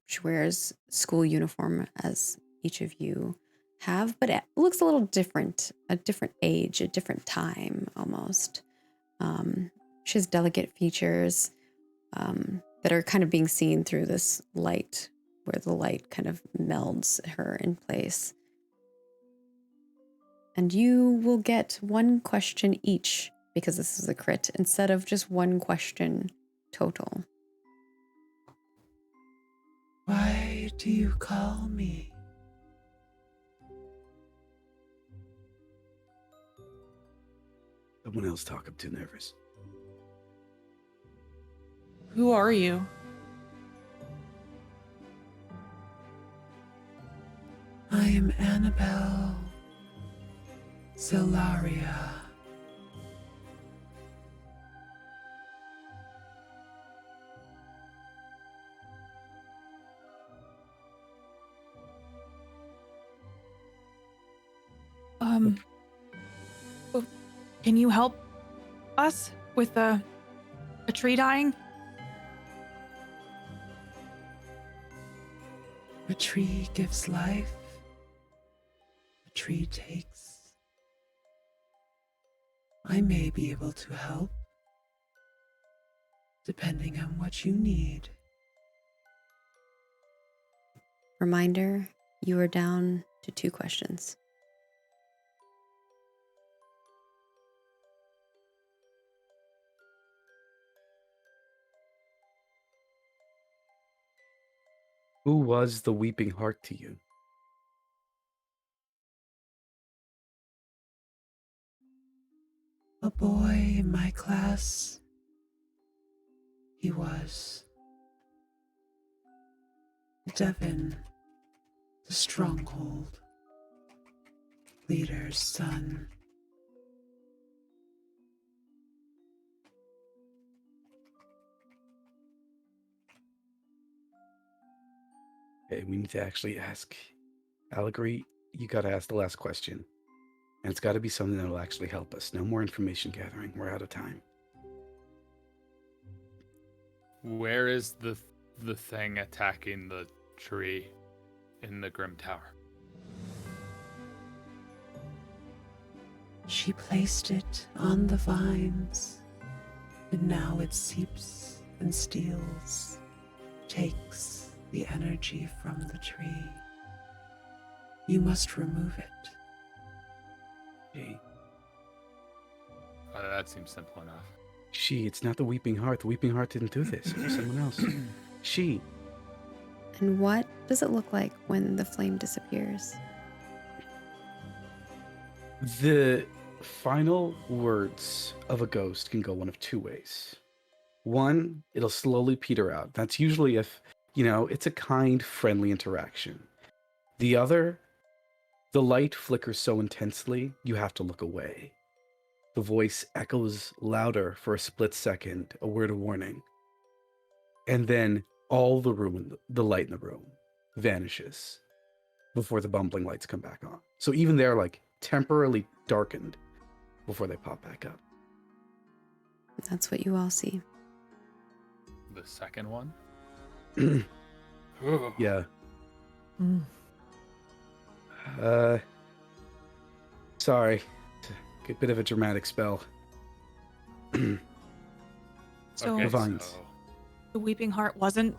She wears school uniform as each of you have, but it looks a little different, a different age, a different time almost. She has delicate features that are kind of being seen through this light, where the light kind of melds her in place. And you will get one question each, because this is a crit, instead of just one question total. Why do you call me? Someone else talk. I'm too nervous. Who are you? I am Annabelle Zelaria. Can you help us with a tree dying? A tree gives life. A tree takes. I may be able to help, depending on what you need. Reminder, you are down to 2 questions. Who was the weeping heart to you? A boy in my class. He was Devin, the stronghold, leader's son. Okay, we need to actually ask. Allegory, you gotta ask the last question. And it's gotta be something that'll actually help us. No more information gathering. We're out of time. Where is the thing attacking the tree in the Grim Tower? She placed it on the vines, and now it seeps and steals, takes the energy from the tree. You must remove it. Okay. That seems simple enough. It's not the weeping heart. The weeping heart didn't do this. It was someone else. She. And what does it look like when the flame disappears? The final words of a ghost can go one of two ways. One, it'll slowly peter out. That's usually if, it's a kind, friendly interaction. The other, the light flickers so intensely, you have to look away. The voice echoes louder for a split second, a word of warning. And then all the light in the room vanishes before the bumbling lights come back on. So even they're like temporarily darkened before they pop back up. That's what you all see. The second one? Yeah. Mm. Sorry. It's a bit of a dramatic spell. So Okay, The vines. so- the weeping heart wasn't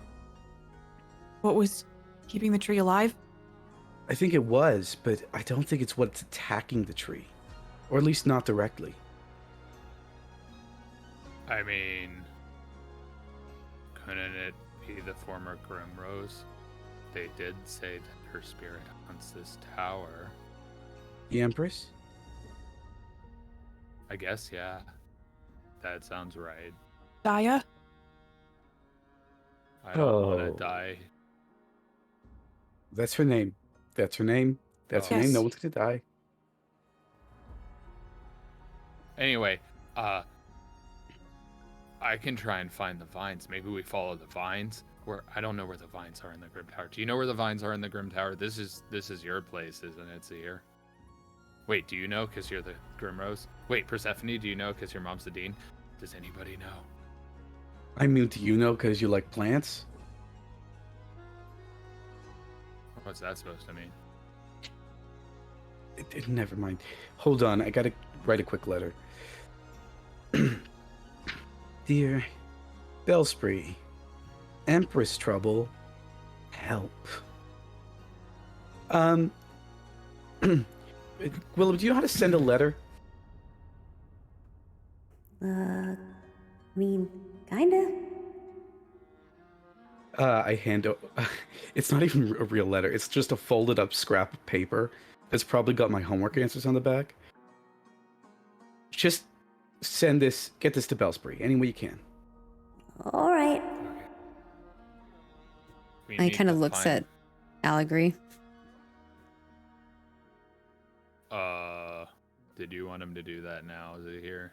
what was keeping the tree alive? I think it was, but I don't think it's what's attacking the tree. Or at least not directly. I mean, couldn't it be the former Grimrose? They did say that her spirit haunts this tower. The Empress? I guess, yeah. That sounds right. Daya? I don't want Oh. to die. That's her name. That's her name. That's her name. Yes. No one's gonna die. Anyway, I can try and find the vines. Maybe we follow the vines. I don't know where the vines are in the Grim Tower. Do you know where the vines are in the Grim Tower? This is your place, isn't it, Zahir? Wait, do you know because you're the Grimrose? Wait, Persephone, do you know because your mom's the dean? Does anybody know? I mean, do you know because you like plants? What's that supposed to mean? Never mind. Hold on, I gotta write a quick letter. Dear Bellspree, Empress trouble, help. Willem, do you know how to send a letter? I mean, kinda. I it's not even a real letter. It's just a folded up scrap of paper that's probably got my homework answers on the back. Just get this to Bellspree any way you can. All right. We He need kind of to looks find- at Allegory. Did you want him to do that now, Zahir?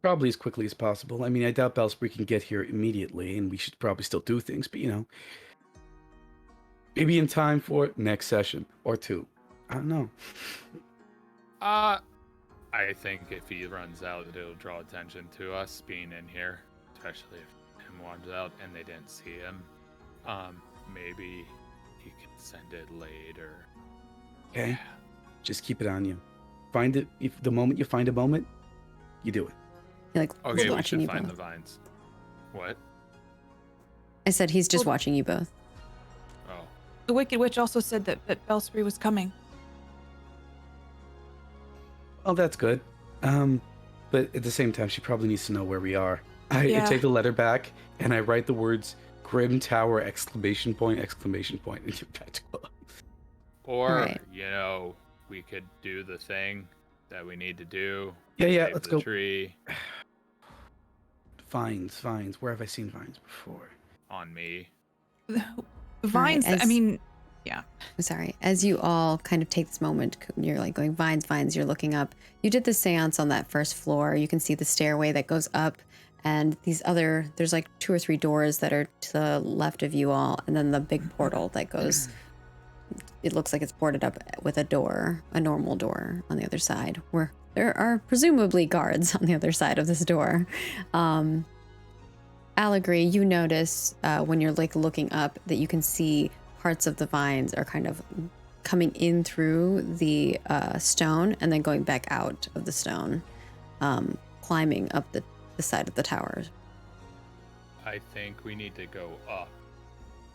Probably as quickly as possible. I mean, I doubt Bellspree can get here immediately, and we should probably still do things, but maybe in time for next session or two. I don't know. I think if he runs out, it'll draw attention to us being in here, especially if him runs out and they didn't see him. Maybe he can send it later. Okay? Yeah. Just keep it on you. Find it. If the moment you find a moment, you do it. He like Okay, is we watching should you find both. the vines. What? I said he's just Well- watching you both. Oh. The Wicked Witch also said that Bellspree was coming. Oh, that's good. But at the same time, she probably needs to know where we are. I Yeah. take the letter back and I write the words Grim Tower, exclamation point, and your pet club. Or, Right. we could do the thing that we need to do. Yeah, save let's the go. Tree Vines. Where have I seen vines before? on me. The vines, as- I mean, I'm sorry. As you all kind of take this moment, you're like going, vines, you're looking up. You did the seance on that first floor. You can see the stairway that goes up, and there's like 2 or 3 doors that are to the left of you all, and then the big portal that goes, it looks like it's boarded up with a normal door on the other side, where there are presumably guards on the other side of this door. Allegory, you notice when you're like looking up that you can see parts of the vines are kind of coming in through the stone and then going back out of the stone, climbing up the side of the tower. I think we need to go up,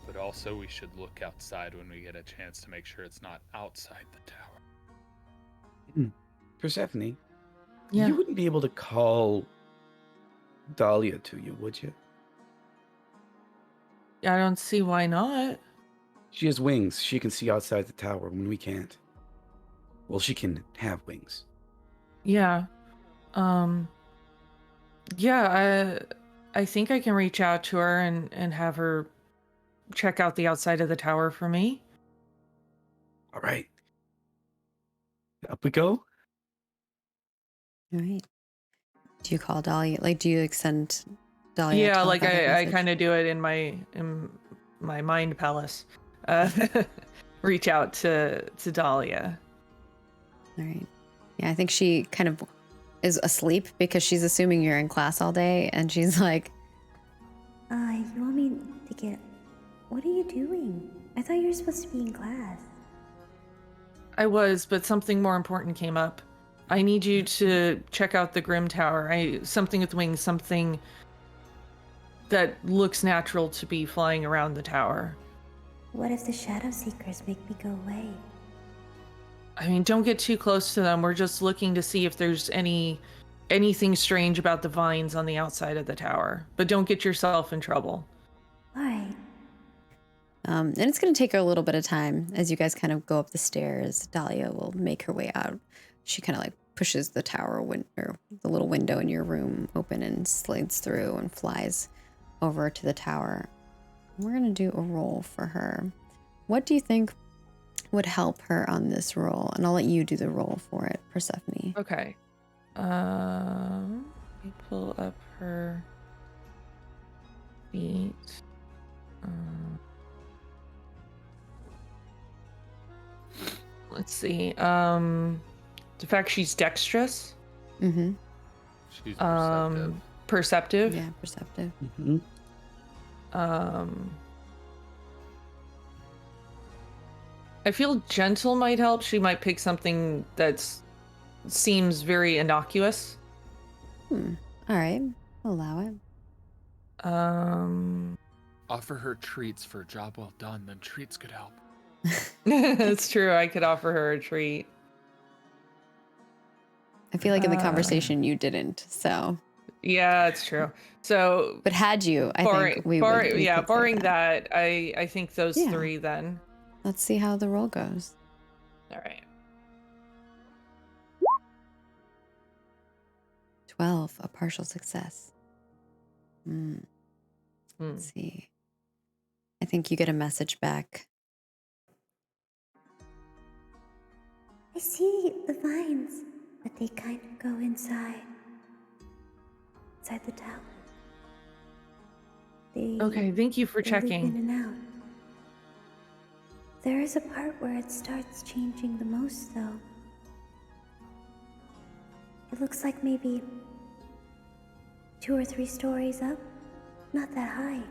but also we should look outside when we get a chance to make sure it's not outside the tower. Persephone, Yeah. you wouldn't be able to call Dahlia to you, would you? I don't see why not. She has wings. She can see outside the tower when we can't. Well, she can have wings. Yeah. Yeah, I think I can reach out to her and have her check out the outside of the tower for me. All right. Up we go. All right. Do you call Dahlia? Like, do you extend Dahlia? Yeah, like I of kind of do it in my mind palace. Reach out to Dahlia. All right. Yeah, I think she kind of is asleep because she's assuming you're in class all day, and she's like, You want me to get... What are you doing? I thought you were supposed to be in class. I was, but something more important came up. I need you to check out the Grim Tower. Something with wings, something that looks natural to be flying around the tower. What if the Shadow Seekers make me go away? I mean, don't get too close to them. We're just looking to see if there's anything strange about the vines on the outside of the tower. But don't get yourself in trouble. Alright. and it's going to take her a little bit of time as you guys kind of go up the stairs. Dahlia will make her way out. She kind of like pushes the tower or the little window in your room open and slides through and flies over to the tower. We're going to do a roll for her. What do you think would help her on this roll? And I'll let you do the roll for it, Persephone. Okay. Let me pull up her feet. Let's see. The fact she's dexterous. Mm-hmm. She's perceptive. Perceptive. Yeah, perceptive. Mm-hmm. I feel gentle might help. She might pick something that seems very innocuous. All right. I'll allow it. Offer her treats for a job well done, then treats could help. It's true. I could offer her a treat. I feel like in the conversation you didn't, so. Yeah, it's true. So, But had you, I think we would. We could say barring that, I think those Yeah. 3 then. Let's see how the roll goes. All right. 12, a partial success. Let's see. I think you get a message back. I see the vines, but they kind of go inside the tower. Okay, thank you for They loop checking. in and out. There is a part where it starts changing the most, though. It looks like maybe 2 or 3 stories up. Not that high.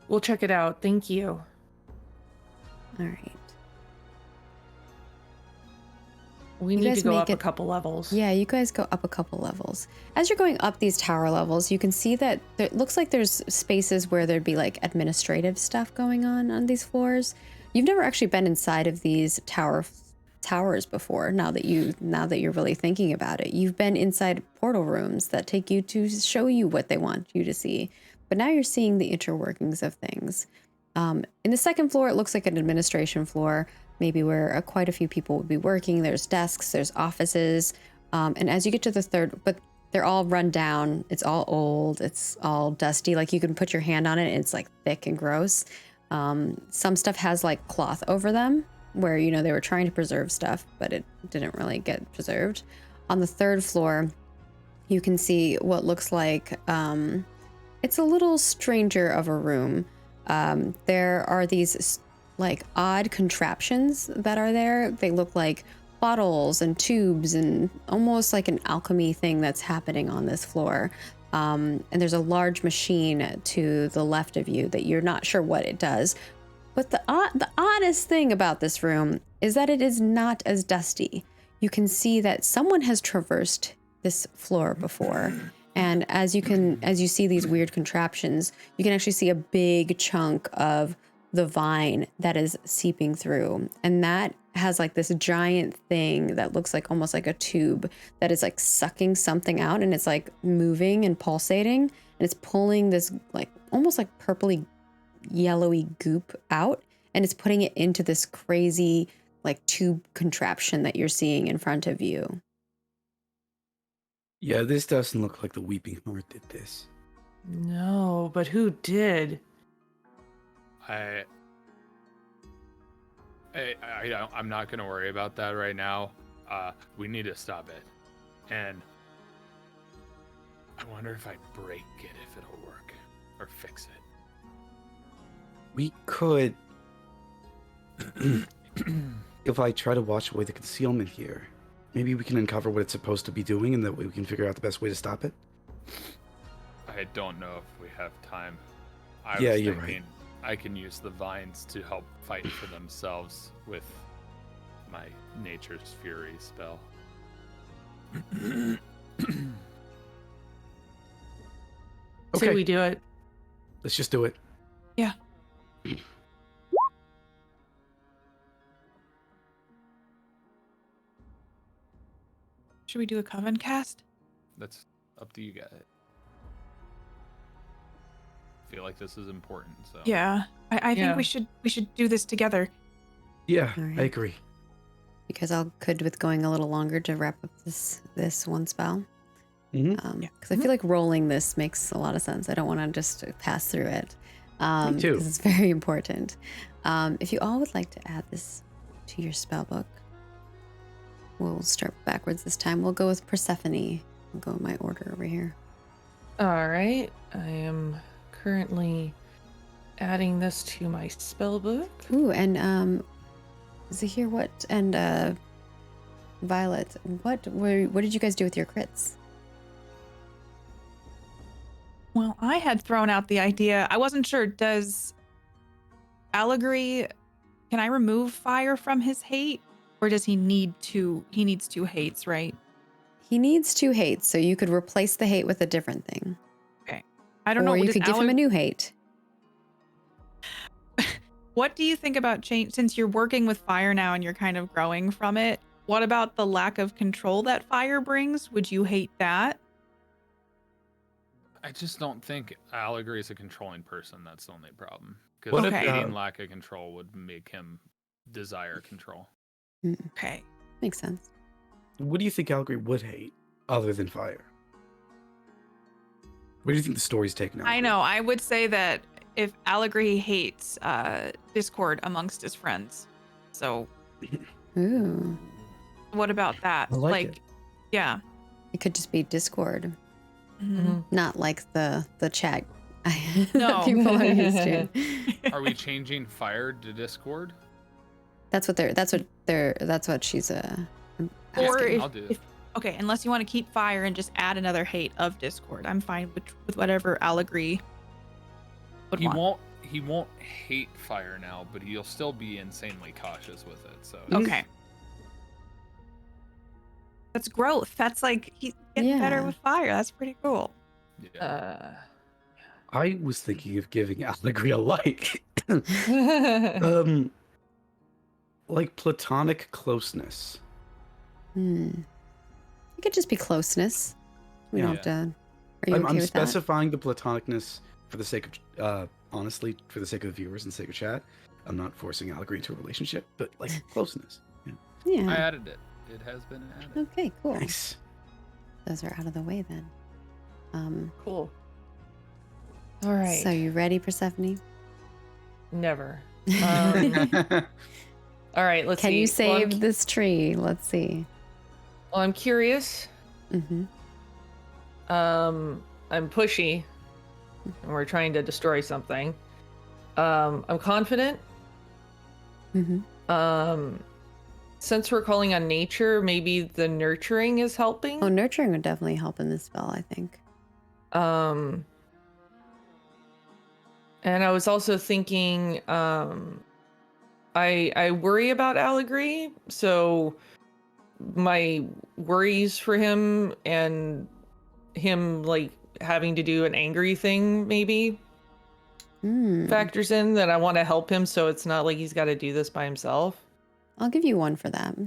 We'll check it out. Thank you. All right. We You need guys to go make up a it- couple levels. Yeah, you guys go up a couple levels. As you're going up these tower levels, you can see that it looks like there's spaces where there'd be like administrative stuff going on these floors. You've never actually been inside of these towers before. Now that you're really thinking about it, you've been inside portal rooms that take you to show you what they want you to see. but now you're seeing the interworkings of things. In the second floor, it looks like an administration floor, maybe where quite a few people would be working. There's desks, there's offices. And as you get to the third, but they're all run down. It's all old. It's all dusty. Like you can put your hand on it and it's like thick and gross. Some stuff has like cloth over them where, you know, they were trying to preserve stuff, but it didn't really get preserved. On the third floor, you can see what looks like, it's a little stranger of a room. There are these like odd contraptions that are there. They look like bottles and tubes and almost like an alchemy thing that's happening on this floor. And there's a large machine to the left of you that you're not sure what it does. But the oddest thing about this room is that it is not as dusty. You can see that someone has traversed this floor before. And as you see these weird contraptions, you can actually see a big chunk of the vine that is seeping through. And that has like this giant thing that looks like almost like a tube that is like sucking something out, and it's like moving and pulsating, and it's pulling this like almost like purpley yellowy goop out, and it's putting it into this crazy like tube contraption that you're seeing in front of you. Yeah, this doesn't look like the Weeping Heart did this. No, but who did? I'm not gonna worry about that right now. We need to stop it, and I wonder if I break it, if it'll work, or fix it. We could, if I try to wash away the concealment here, maybe we can uncover what it's supposed to be doing, and that way we can figure out the best way to stop it. I don't know if we have time. Yeah, you're right. I can use the vines to help fight for themselves with my Nature's Fury spell. Say Okay. we do it. Let's just do it. Yeah. Should we do a coven cast? That's up to you guys. I feel like this is important, so. Yeah. I think we should do this together. Yeah, All right. I agree. Because I'll could with going a little longer to wrap up this one spell. Mm-hmm. Because I feel like rolling this makes a lot of sense. I don't want to just pass through it. Me too. Because it's very important. If you all would like to add this to your spell book, we'll start backwards this time. We'll go with Persephone. I'll go in my order over here. All right. I am currently adding this to my spell book. Ooh, and Zahir, what, and Violet, what did you guys do with your crits? Well, I had thrown out the idea. I wasn't sure. Does Allegory, can I remove fire from his hate? Or does he need two? He needs 2 hates, right? He needs 2 hates, so you could replace the hate with a different thing. Okay. I don't know. Or you could give him a new hate. What do you think about change, since you're working with fire now and you're kind of growing from it? What about the lack of control that fire brings? Would you hate that? I just don't think Allegory is a controlling person. That's the only problem. What Because if, hating lack of control would make him desire control. Okay. Makes sense. What do you think Allegory would hate, other than fire? Where do you think the story's taken out? I know. I would say that if Allegory hates discord amongst his friends. So Ooh. what about that? I like it. Yeah. It could just be Discord, Mhm. not like the chat No. people are used to. Are we changing fire to Discord? That's what she's Or asking. I'll do it. if okay, unless you want to keep fire and just add another hate of discord, I'm fine with whatever Allegory would want. He won't hate fire now, but he'll still be insanely cautious with it. So Okay. That's growth. That's like he's getting better Yeah. with fire. That's pretty cool. yeah. I was thinking of giving Allegory a like. Like platonic closeness. It could just be closeness. We don't Yeah. have to. Are you I'm okay with that? specifying the platonicness for the sake of honestly, for the sake of the viewers and the sake of chat, I'm not forcing allegory into a relationship, but like closeness. Yeah. I Yeah. added it. It has been added. Okay, cool. Nice. Those are out of the way then. Cool. All right. So you ready, Persephone? Never. All right, let's see. Can you Well, save this tree? Let's see. Well, I'm curious. Mm-hmm. I'm pushy. And we're trying to destroy something. I'm confident. Mm-hmm. Since we're calling on nature, maybe the nurturing is helping. Oh, nurturing would definitely help in this spell, I think. And I was also thinking, I worry about allegory, so my worries for him and him like having to do an angry thing maybe factors in that I want to help him, so it's not like he's got to do this by himself. I'll give you 1 for that.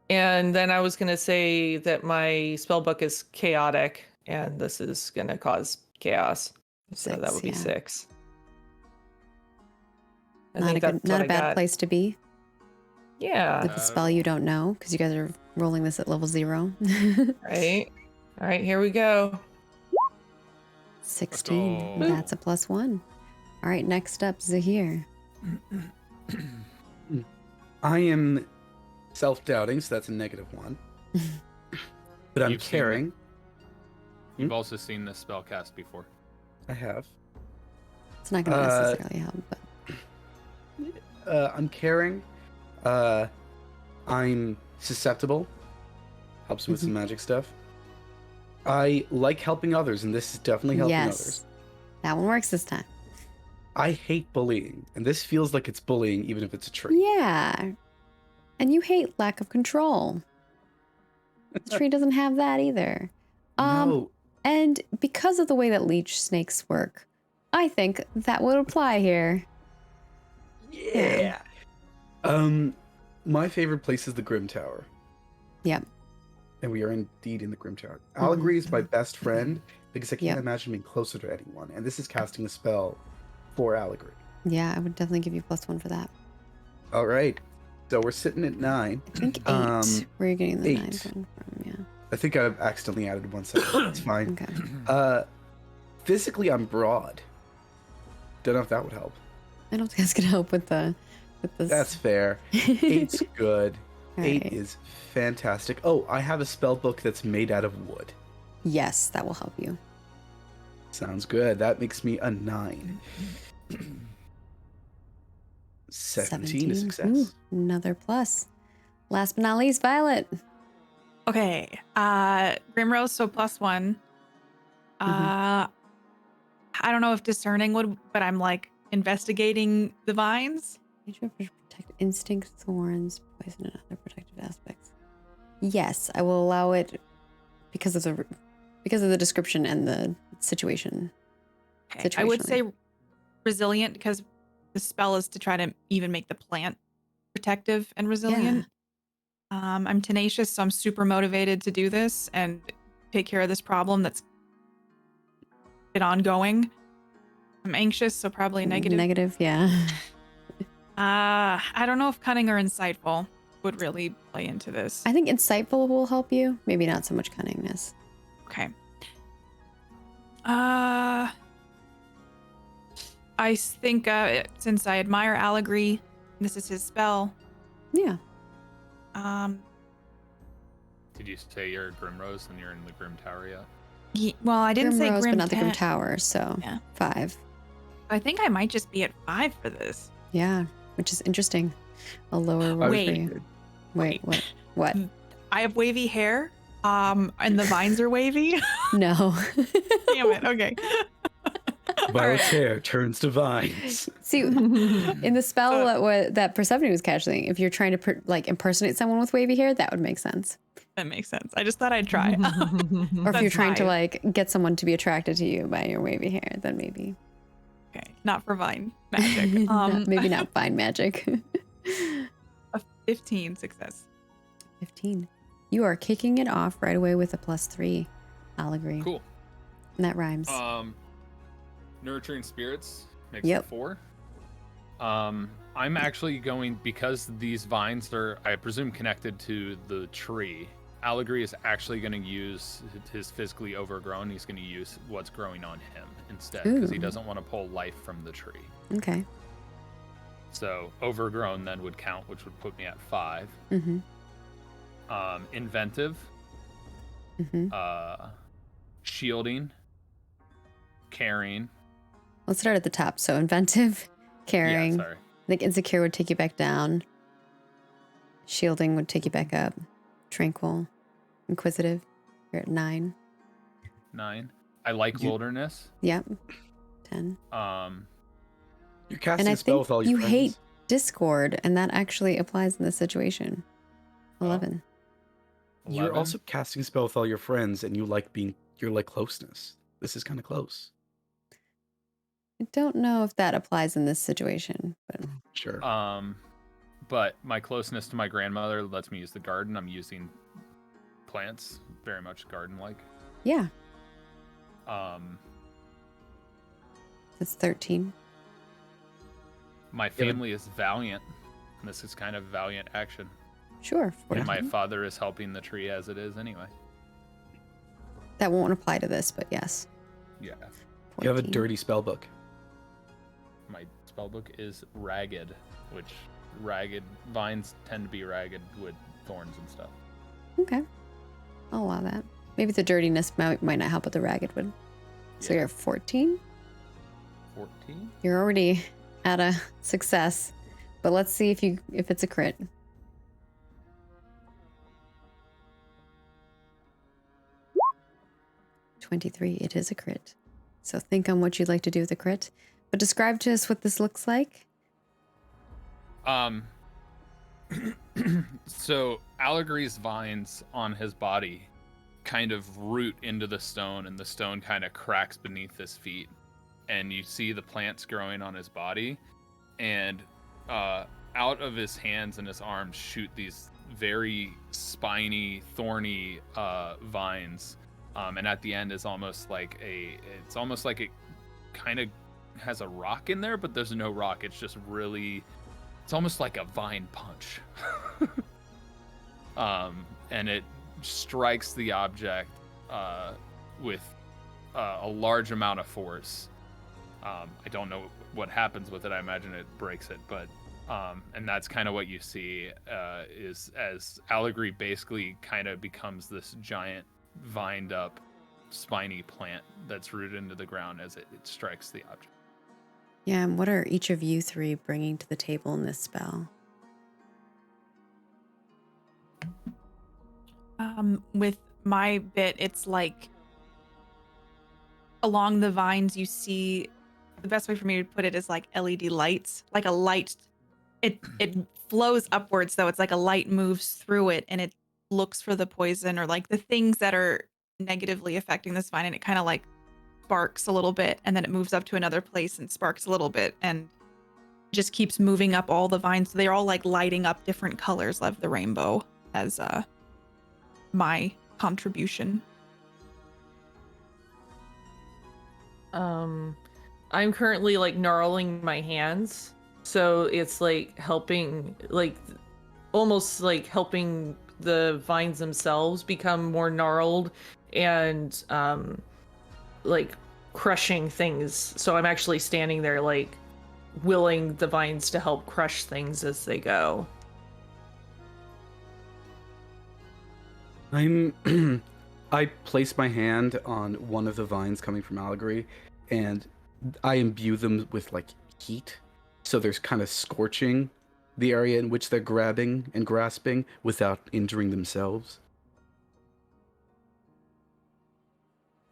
And then I was going to say that my spell book is chaotic, and this is going to cause chaos. So that 6, would be yeah. 6. I Not think a good, that's not what a I bad got. place to be Yeah. with the spell you don't know, because you guys are rolling this at level 0. Right. All right, here we go. 16. go. That's a +1. All right, next up, Zahir. I am self-doubting, so that's a -1. But I'm You've seen caring. You've also seen this spell cast before. I have. It's not going to necessarily help, but I'm caring. I'm susceptible. Helps with some magic stuff. I like helping others, and this is definitely helping yes, others. that one works this time. I hate bullying, and this feels like it's bullying, even if it's a tree. Yeah, and you hate lack of control. The tree doesn't have that either. No. And because of the way that leech snakes work, I think that would apply here. Yeah. My favorite place is the Grim Tower. Yep. And we are indeed in the Grim Tower. Allegory is my best friend because I can't Yep. imagine being closer to anyone. And this is casting a spell for Allegory. Yeah, I would definitely give you +1 for that. All right. So we're sitting at 9. I think 8. Where are you getting the 9 8. from? Yeah. I think I've accidentally added 1 second. It's fine. Okay. Physically, I'm broad. Don't know if that would help. I don't think that's gonna help with this. That's fair. 8's good. All 8 right. is fantastic. Oh, I have a spell book that's made out of wood. Yes, that will help you. Sounds good. That makes me a 9. 17 is success. Ooh, another plus. Last but not least, Violet. Okay. Grimrose, so +1. I don't know if discerning would, but I'm like investigating the vines. Nature protect instinct, thorns, poison, and other protective aspects. Yes, I will allow it because of the description and the situation. Okay. I would say Situationally. resilient because the spell is to try to even make the plant protective and resilient. I'm tenacious, so I'm super motivated to do this and take care of this problem that's been ongoing. I'm anxious, so probably negative. Negative, yeah. I don't know if cunning or insightful would really play into this. I think insightful will help you. Maybe not so much cunningness. Okay. I think since I admire Allegory, this is his spell. Yeah. Did you say you're Grimrose and you're in the Grim Tower yet? Well, I didn't say Grimrose, Grim but not the Grim Tent. Tower, so Yeah. 5. I think I might just be at 5 for this. Yeah, which is interesting. A lower roll Wait. for you. Wait, what? I have wavy hair, and the vines are wavy. No. Damn it. Okay. Violet's hair turns to vines. See, in the spell that Persephone was casting, if you're trying to impersonate someone with wavy hair, that would make sense. That makes sense. I just thought I'd try. Or if you're That's trying to fine. get someone to be attracted to you by your wavy hair, then maybe. Okay. Not for vine magic. Maybe not fine magic. A 15 success. 15. You are kicking it off right away with a +3. I'll agree. Cool. And that rhymes. Nurturing spirits makes Yep. it 4. I'm actually going, because these vines are, I presume, connected to the tree. Allegory is actually going to use his physically overgrown. He's going to use what's growing on him instead, because he Ooh. doesn't want to pull life from the tree. Okay. So overgrown then would count, which would put me at 5. Mm-hmm. Inventive, Mm-hmm. shielding, caring. Let's start at the top. So inventive, caring. Yeah, sorry. I think insecure would take you back down. Shielding would take you back up. Tranquil, inquisitive. You're at 9. 9. I like wilderness. Yep. 10. You're casting And I a spell think with all your you friends. hate discord, and that actually applies in this situation. 11. You're 11. also casting a spell with all your friends, and you like closeness. This is kind of close. I don't know if that applies in this situation, but Sure. But my closeness to my grandmother lets me use the garden. I'm using plants, very much garden-like. yeah, Um, it's 13. my family is valiant. And this is kind of valiant action. Sure. And 14. my father is helping the tree as it is anyway. That won't apply to this, but yes. Yeah. 14. You have a dirty spell book. My spellbook is ragged, which ragged vines tend to be ragged with thorns and stuff. Okay. I'll allow that. Maybe the dirtiness might not help with the ragged wood. So Yeah. you're 14? 14? You're already at a success. But let's see if it's a crit. $23. It is a crit. So think on what you'd like to do with a crit. But describe to us what this looks like. So Allegory's vines on his body kind of root into the stone, and the stone kind of cracks beneath his feet, and you see the plants growing on his body, and out of his hands and his arms shoot these very spiny, thorny vines, and at the end is almost like it kind of has a rock in there, but there's no rock. It's just really, it's almost like a vine punch. And it strikes the object with a large amount of force. I don't know what happens with it. I imagine it breaks it, but and that's kind of what you see is as Allegory basically kind of becomes this giant vined up spiny plant that's rooted into the ground as it strikes the object. Yeah, and what are each of you 3 bringing to the table in this spell? With my bit, it's like along the vines you see, the best way for me to put it is like LED lights, like a light. It flows upwards, though. It's like a light moves through it and it looks for the poison or like the things that are negatively affecting this vine, and it kind of like sparks a little bit, and then it moves up to another place and sparks a little bit, and just keeps moving up all the vines. They're all like lighting up different colors of the rainbow as my contribution. I'm currently like gnarling my hands, so it's like helping, like almost like helping the vines themselves become more gnarled and like crushing things. So I'm actually standing there like willing the vines to help crush things as they go. I place my hand on one of the vines coming from Allegory, and I imbue them with like heat, so there's kind of scorching the area in which they're grabbing and grasping without injuring themselves.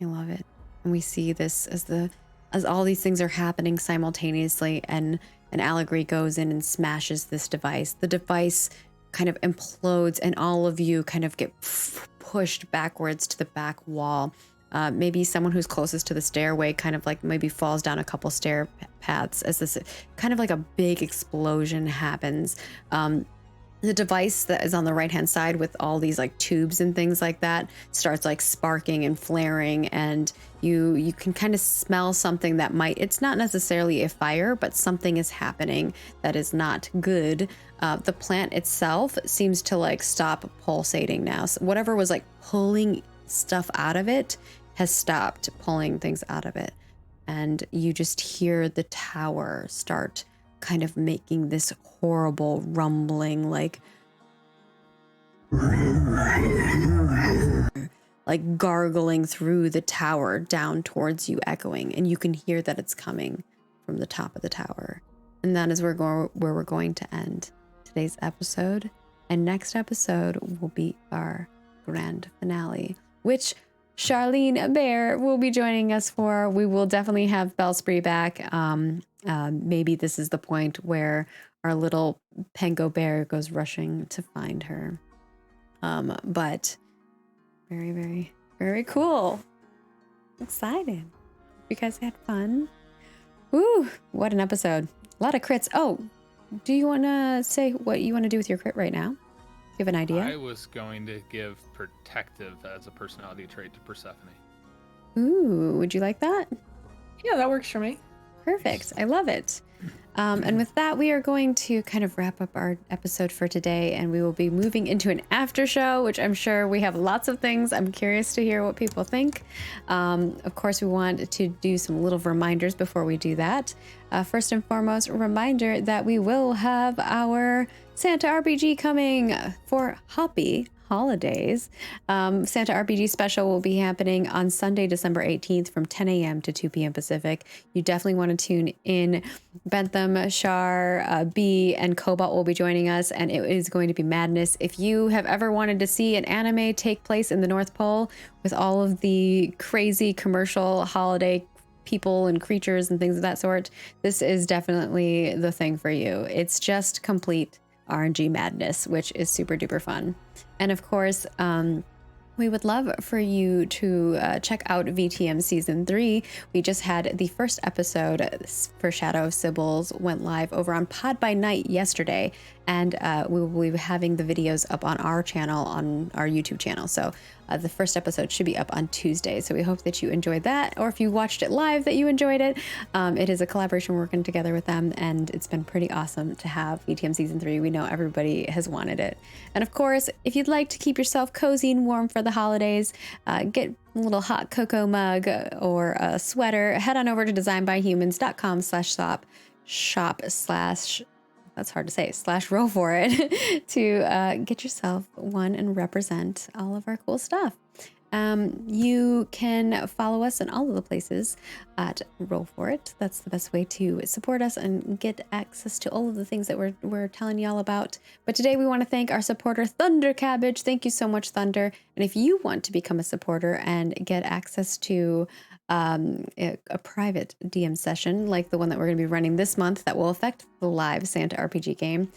I love it. And we see this as all these things are happening simultaneously, and an Allegory goes in and smashes this device. The device kind of implodes, and all of you kind of get pushed backwards to the back wall. Maybe someone who's closest to the stairway kind of like maybe falls down a couple stair paths as this kind of like a big explosion happens. the device that is on the right hand side with all these like tubes and things like that starts like sparking and flaring, and you can kind of smell something that it's not necessarily a fire, but something is happening that is not good. The plant itself seems to like stop pulsating now. So whatever was like pulling stuff out of it has stopped pulling things out of it. And you just hear the tower start kind of making this horrible rumbling, like gargling through the tower down towards you, echoing, and you can hear that it's coming from the top of the tower. And that is where we're going to end today's episode. And next episode will be our grand finale, which Charlene Bear will be joining us for. We will definitely have Bellspree back. Maybe this is the point where our little Pango Bear goes rushing to find her. But very, very, very cool. Excited. You guys had fun. Woo, what an episode. A lot of crits. Oh, do you want to say what you want to do with your crit right now? Do you have an idea? I was going to give protective as a personality trait to Persephone. Ooh, would you like that? Yeah, that works for me. Perfect. I love it. And with that, we are going to kind of wrap up our episode for today, and we will be moving into an after show, which I'm sure we have lots of things. I'm curious to hear what people think. Of course, we want to do some little reminders before we do that. First and foremost, a reminder that we will have our Santa RPG coming for Happy Holidays. Santa RPG special will be happening on Sunday, December 18th from 10 a.m. to 2 p.m. Pacific. You definitely want to tune in. Bentham, Shar, B, and Cobalt will be joining us, and it is going to be madness. If you have ever wanted to see an anime take place in the North Pole with all of the crazy commercial holiday people and creatures and things of that sort, this is definitely the thing for you. It's just complete RNG madness, which is super duper fun. And of course, we would love for you to check out VTM Season 3. We just had the first episode for Shadow of Sibyls went live over on Pod by Night yesterday, and we will be having the videos up on our channel, on our YouTube channel. So the first episode should be up on Tuesday. So we hope that you enjoyed that, or if you watched it live, that you enjoyed it. It is a collaboration working together with them, and it's been pretty awesome to have VTM Season 3. We know everybody has wanted it. And of course, if you'd like to keep yourself cozy and warm for the holidays, get a little hot cocoa mug or a sweater, head on over to designbyhumans.com/shop that's hard to say, /roll for it to get yourself one and represent all of our cool stuff. You can follow us in all of the places at Roll For It. That's the best way to support us and get access to all of the things that we're telling y'all about. But today we want to thank our supporter, Thunder Cabbage. Thank you so much, Thunder. And if you want to become a supporter and get access to a private DM session like the one that we're going to be running this month that will affect the live Santa RPG game,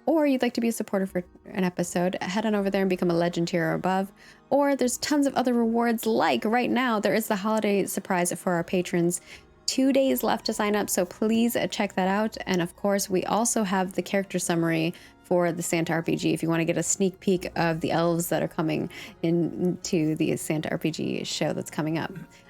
or you'd like to be a supporter for an episode, head on over there and become a legend tier or above. Or there's tons of other rewards, like right now there is the holiday surprise for our patrons. 2 days left to sign up, so please check that out. And of course, we also have the character summary for the Santa RPG if you want to get a sneak peek of the elves that are coming into the Santa RPG show that's coming up.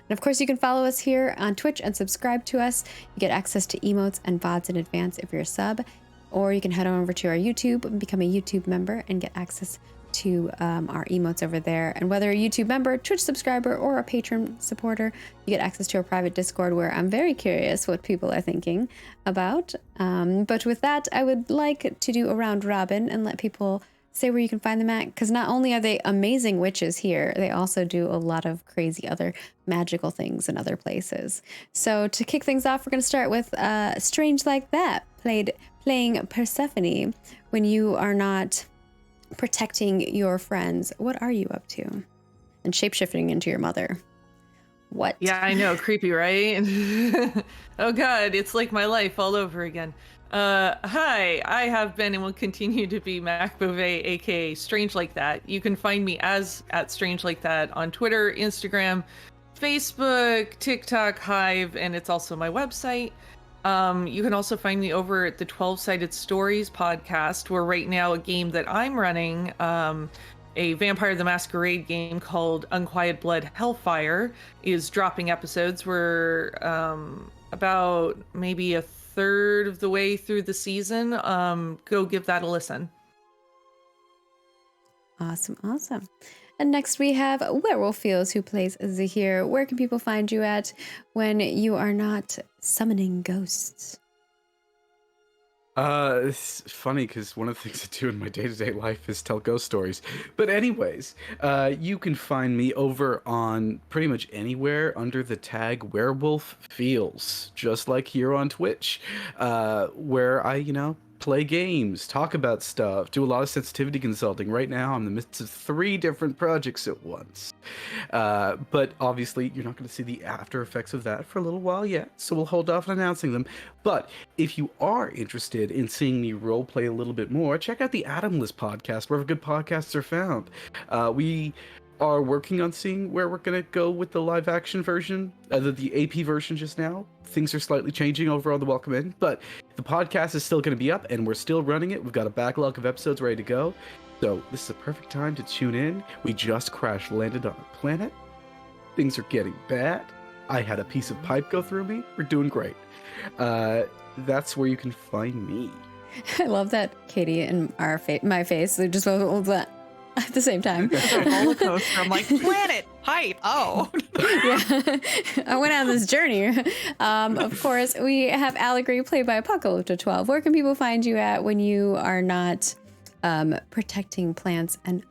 And of course, you can follow us here on Twitch and subscribe to us. You get access to emotes and VODs in advance if you're a sub. Or you can head on over to our YouTube and become a YouTube member and get access to our emotes over there. And whether a YouTube member, Twitch subscriber, or a patron supporter, you get access to our private Discord where I'm very curious what people are thinking about. But with that, I would like to do a round robin and let people say where you can find them at, because not only are they amazing witches here, they also do a lot of crazy other magical things in other places. So to kick things off, we're going to start with Strange Like That, playing Persephone. When you are not protecting your friends, what are you up to? And shapeshifting into your mother. What? Yeah, I know. Creepy, right? Oh god, it's like my life all over again. Hi, I have been and will continue to be Mac Beauvais, aka Strange Like That. You can find me as at Strange Like That on Twitter, Instagram, Facebook, TikTok, Hive, and it's also my website. You can also find me over at the 12-Sided Stories podcast, where right now a game that I'm running, a Vampire the Masquerade game called Unquiet Blood Hellfire, is dropping episodes. We're about maybe a third of the way through the season. Go give that a listen. Awesome. And next we have Werewolf Fields, who plays Zahir. Where can people find you at when you are not summoning ghosts? It's funny because one of the things I do in my day-to-day life is tell ghost stories. But anyways, you can find me over on pretty much anywhere under the tag Werewolf Feels, just like here on Twitch, where I, play games, talk about stuff, do a lot of sensitivity consulting. Right now, I'm in the midst of 3 different projects at once. But obviously, you're not going to see the after effects of that for a little while yet, so we'll hold off on announcing them. But if you are interested in seeing me roleplay a little bit more, check out the Adamless podcast, wherever good podcasts are found. We are working on seeing where we're going to go with the live action version, the AP version just now. Things are slightly changing over on the Welcome In, but the podcast is still going to be up and we're still running it. We've got a backlog of episodes ready to go. So this is a perfect time to tune in. We just crash landed on a planet. Things are getting bad. I had a piece of pipe go through me. We're doing great. That's where you can find me. I love that Katie and my face, they're just both at the same time. It's a roller coaster. I'm like, planet, pipe. Oh. Yeah. I went on this journey. Of course, we have Allegory, played by Apocalypto12. Where can people find you at when you are not protecting plants and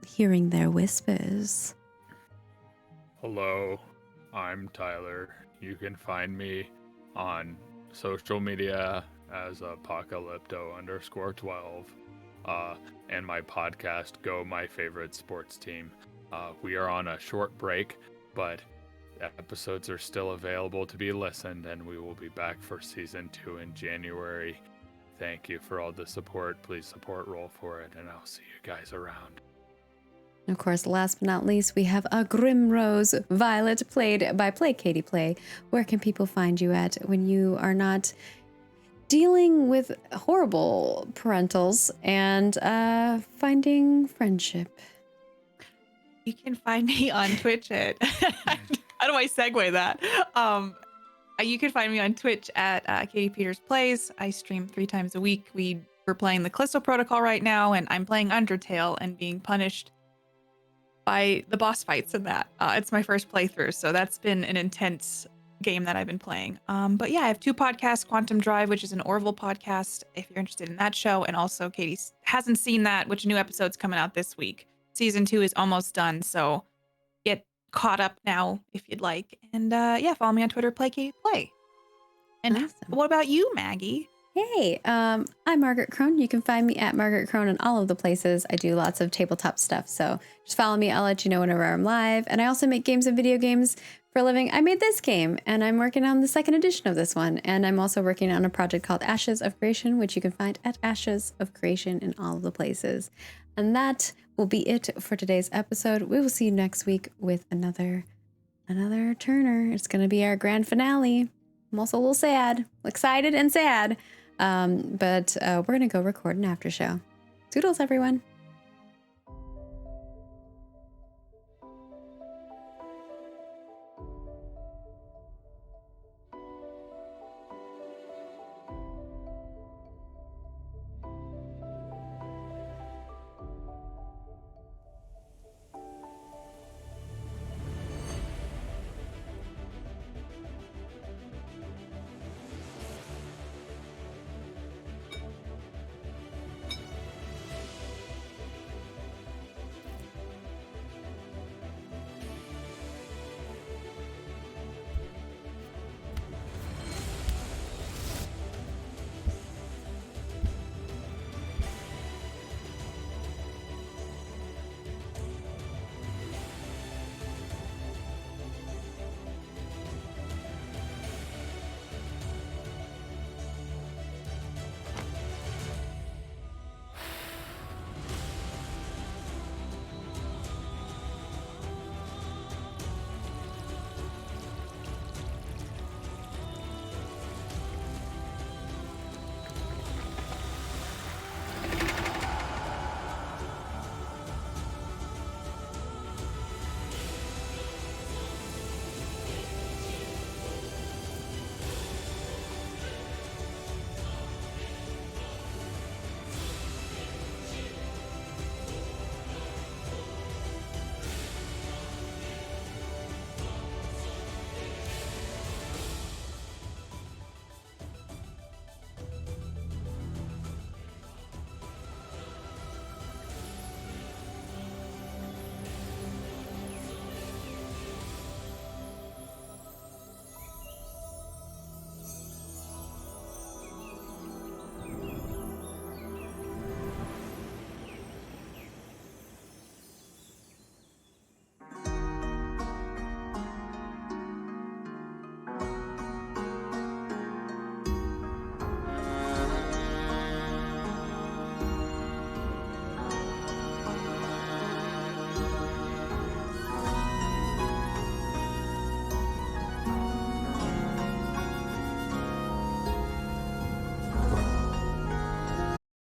hearing their whispers? Hello, I'm Tyler. You can find me on social media as Apocalypto_12. And my podcast, Go My Favorite Sports Team. We are on a short break, but episodes are still available to be listened, and we will be back for season 2 in January. Thank you for all the support. Please support Roll For It, and I'll see you guys around. And of course, last but not least, we have a Grimrose Violet, played by Play Katie Play. Where can people find you at when you are not dealing with horrible parentals and finding friendship? You can find me on Twitch at how do I segue that? You can find me on Twitch at Katie Peters Plays. I stream 3 times a week. We're playing the Callisto Protocol right now, and I'm playing Undertale and being punished by the boss fights in that. It's my first playthrough, so that's been an intense game that I've been playing. But yeah, I have 2 podcasts, Quantum Drive, which is an Orville podcast, if you're interested in that show, and also Katie hasn't seen that, which new episode's coming out this week. Season 2 is almost done, so get caught up now if you'd like. And yeah, follow me on Twitter, Play Katie Play. And Awesome. What about you, Maggie? Hey, I'm Margaret Crone. You can find me at Margaret Crone in all of the places. I do lots of tabletop stuff, so just follow me. I'll let you know whenever I'm live. And I also make games and video games for a living. I made this game, and I'm working on the 2nd edition of this one. And I'm also working on a project called Ashes of Creation, which you can find at Ashes of Creation in all of the places. And that will be it for today's episode. We will see you next week with another Turner. It's going to be our grand finale. I'm also a little sad, excited and sad. But we're going to go record an after show. Toodles, everyone.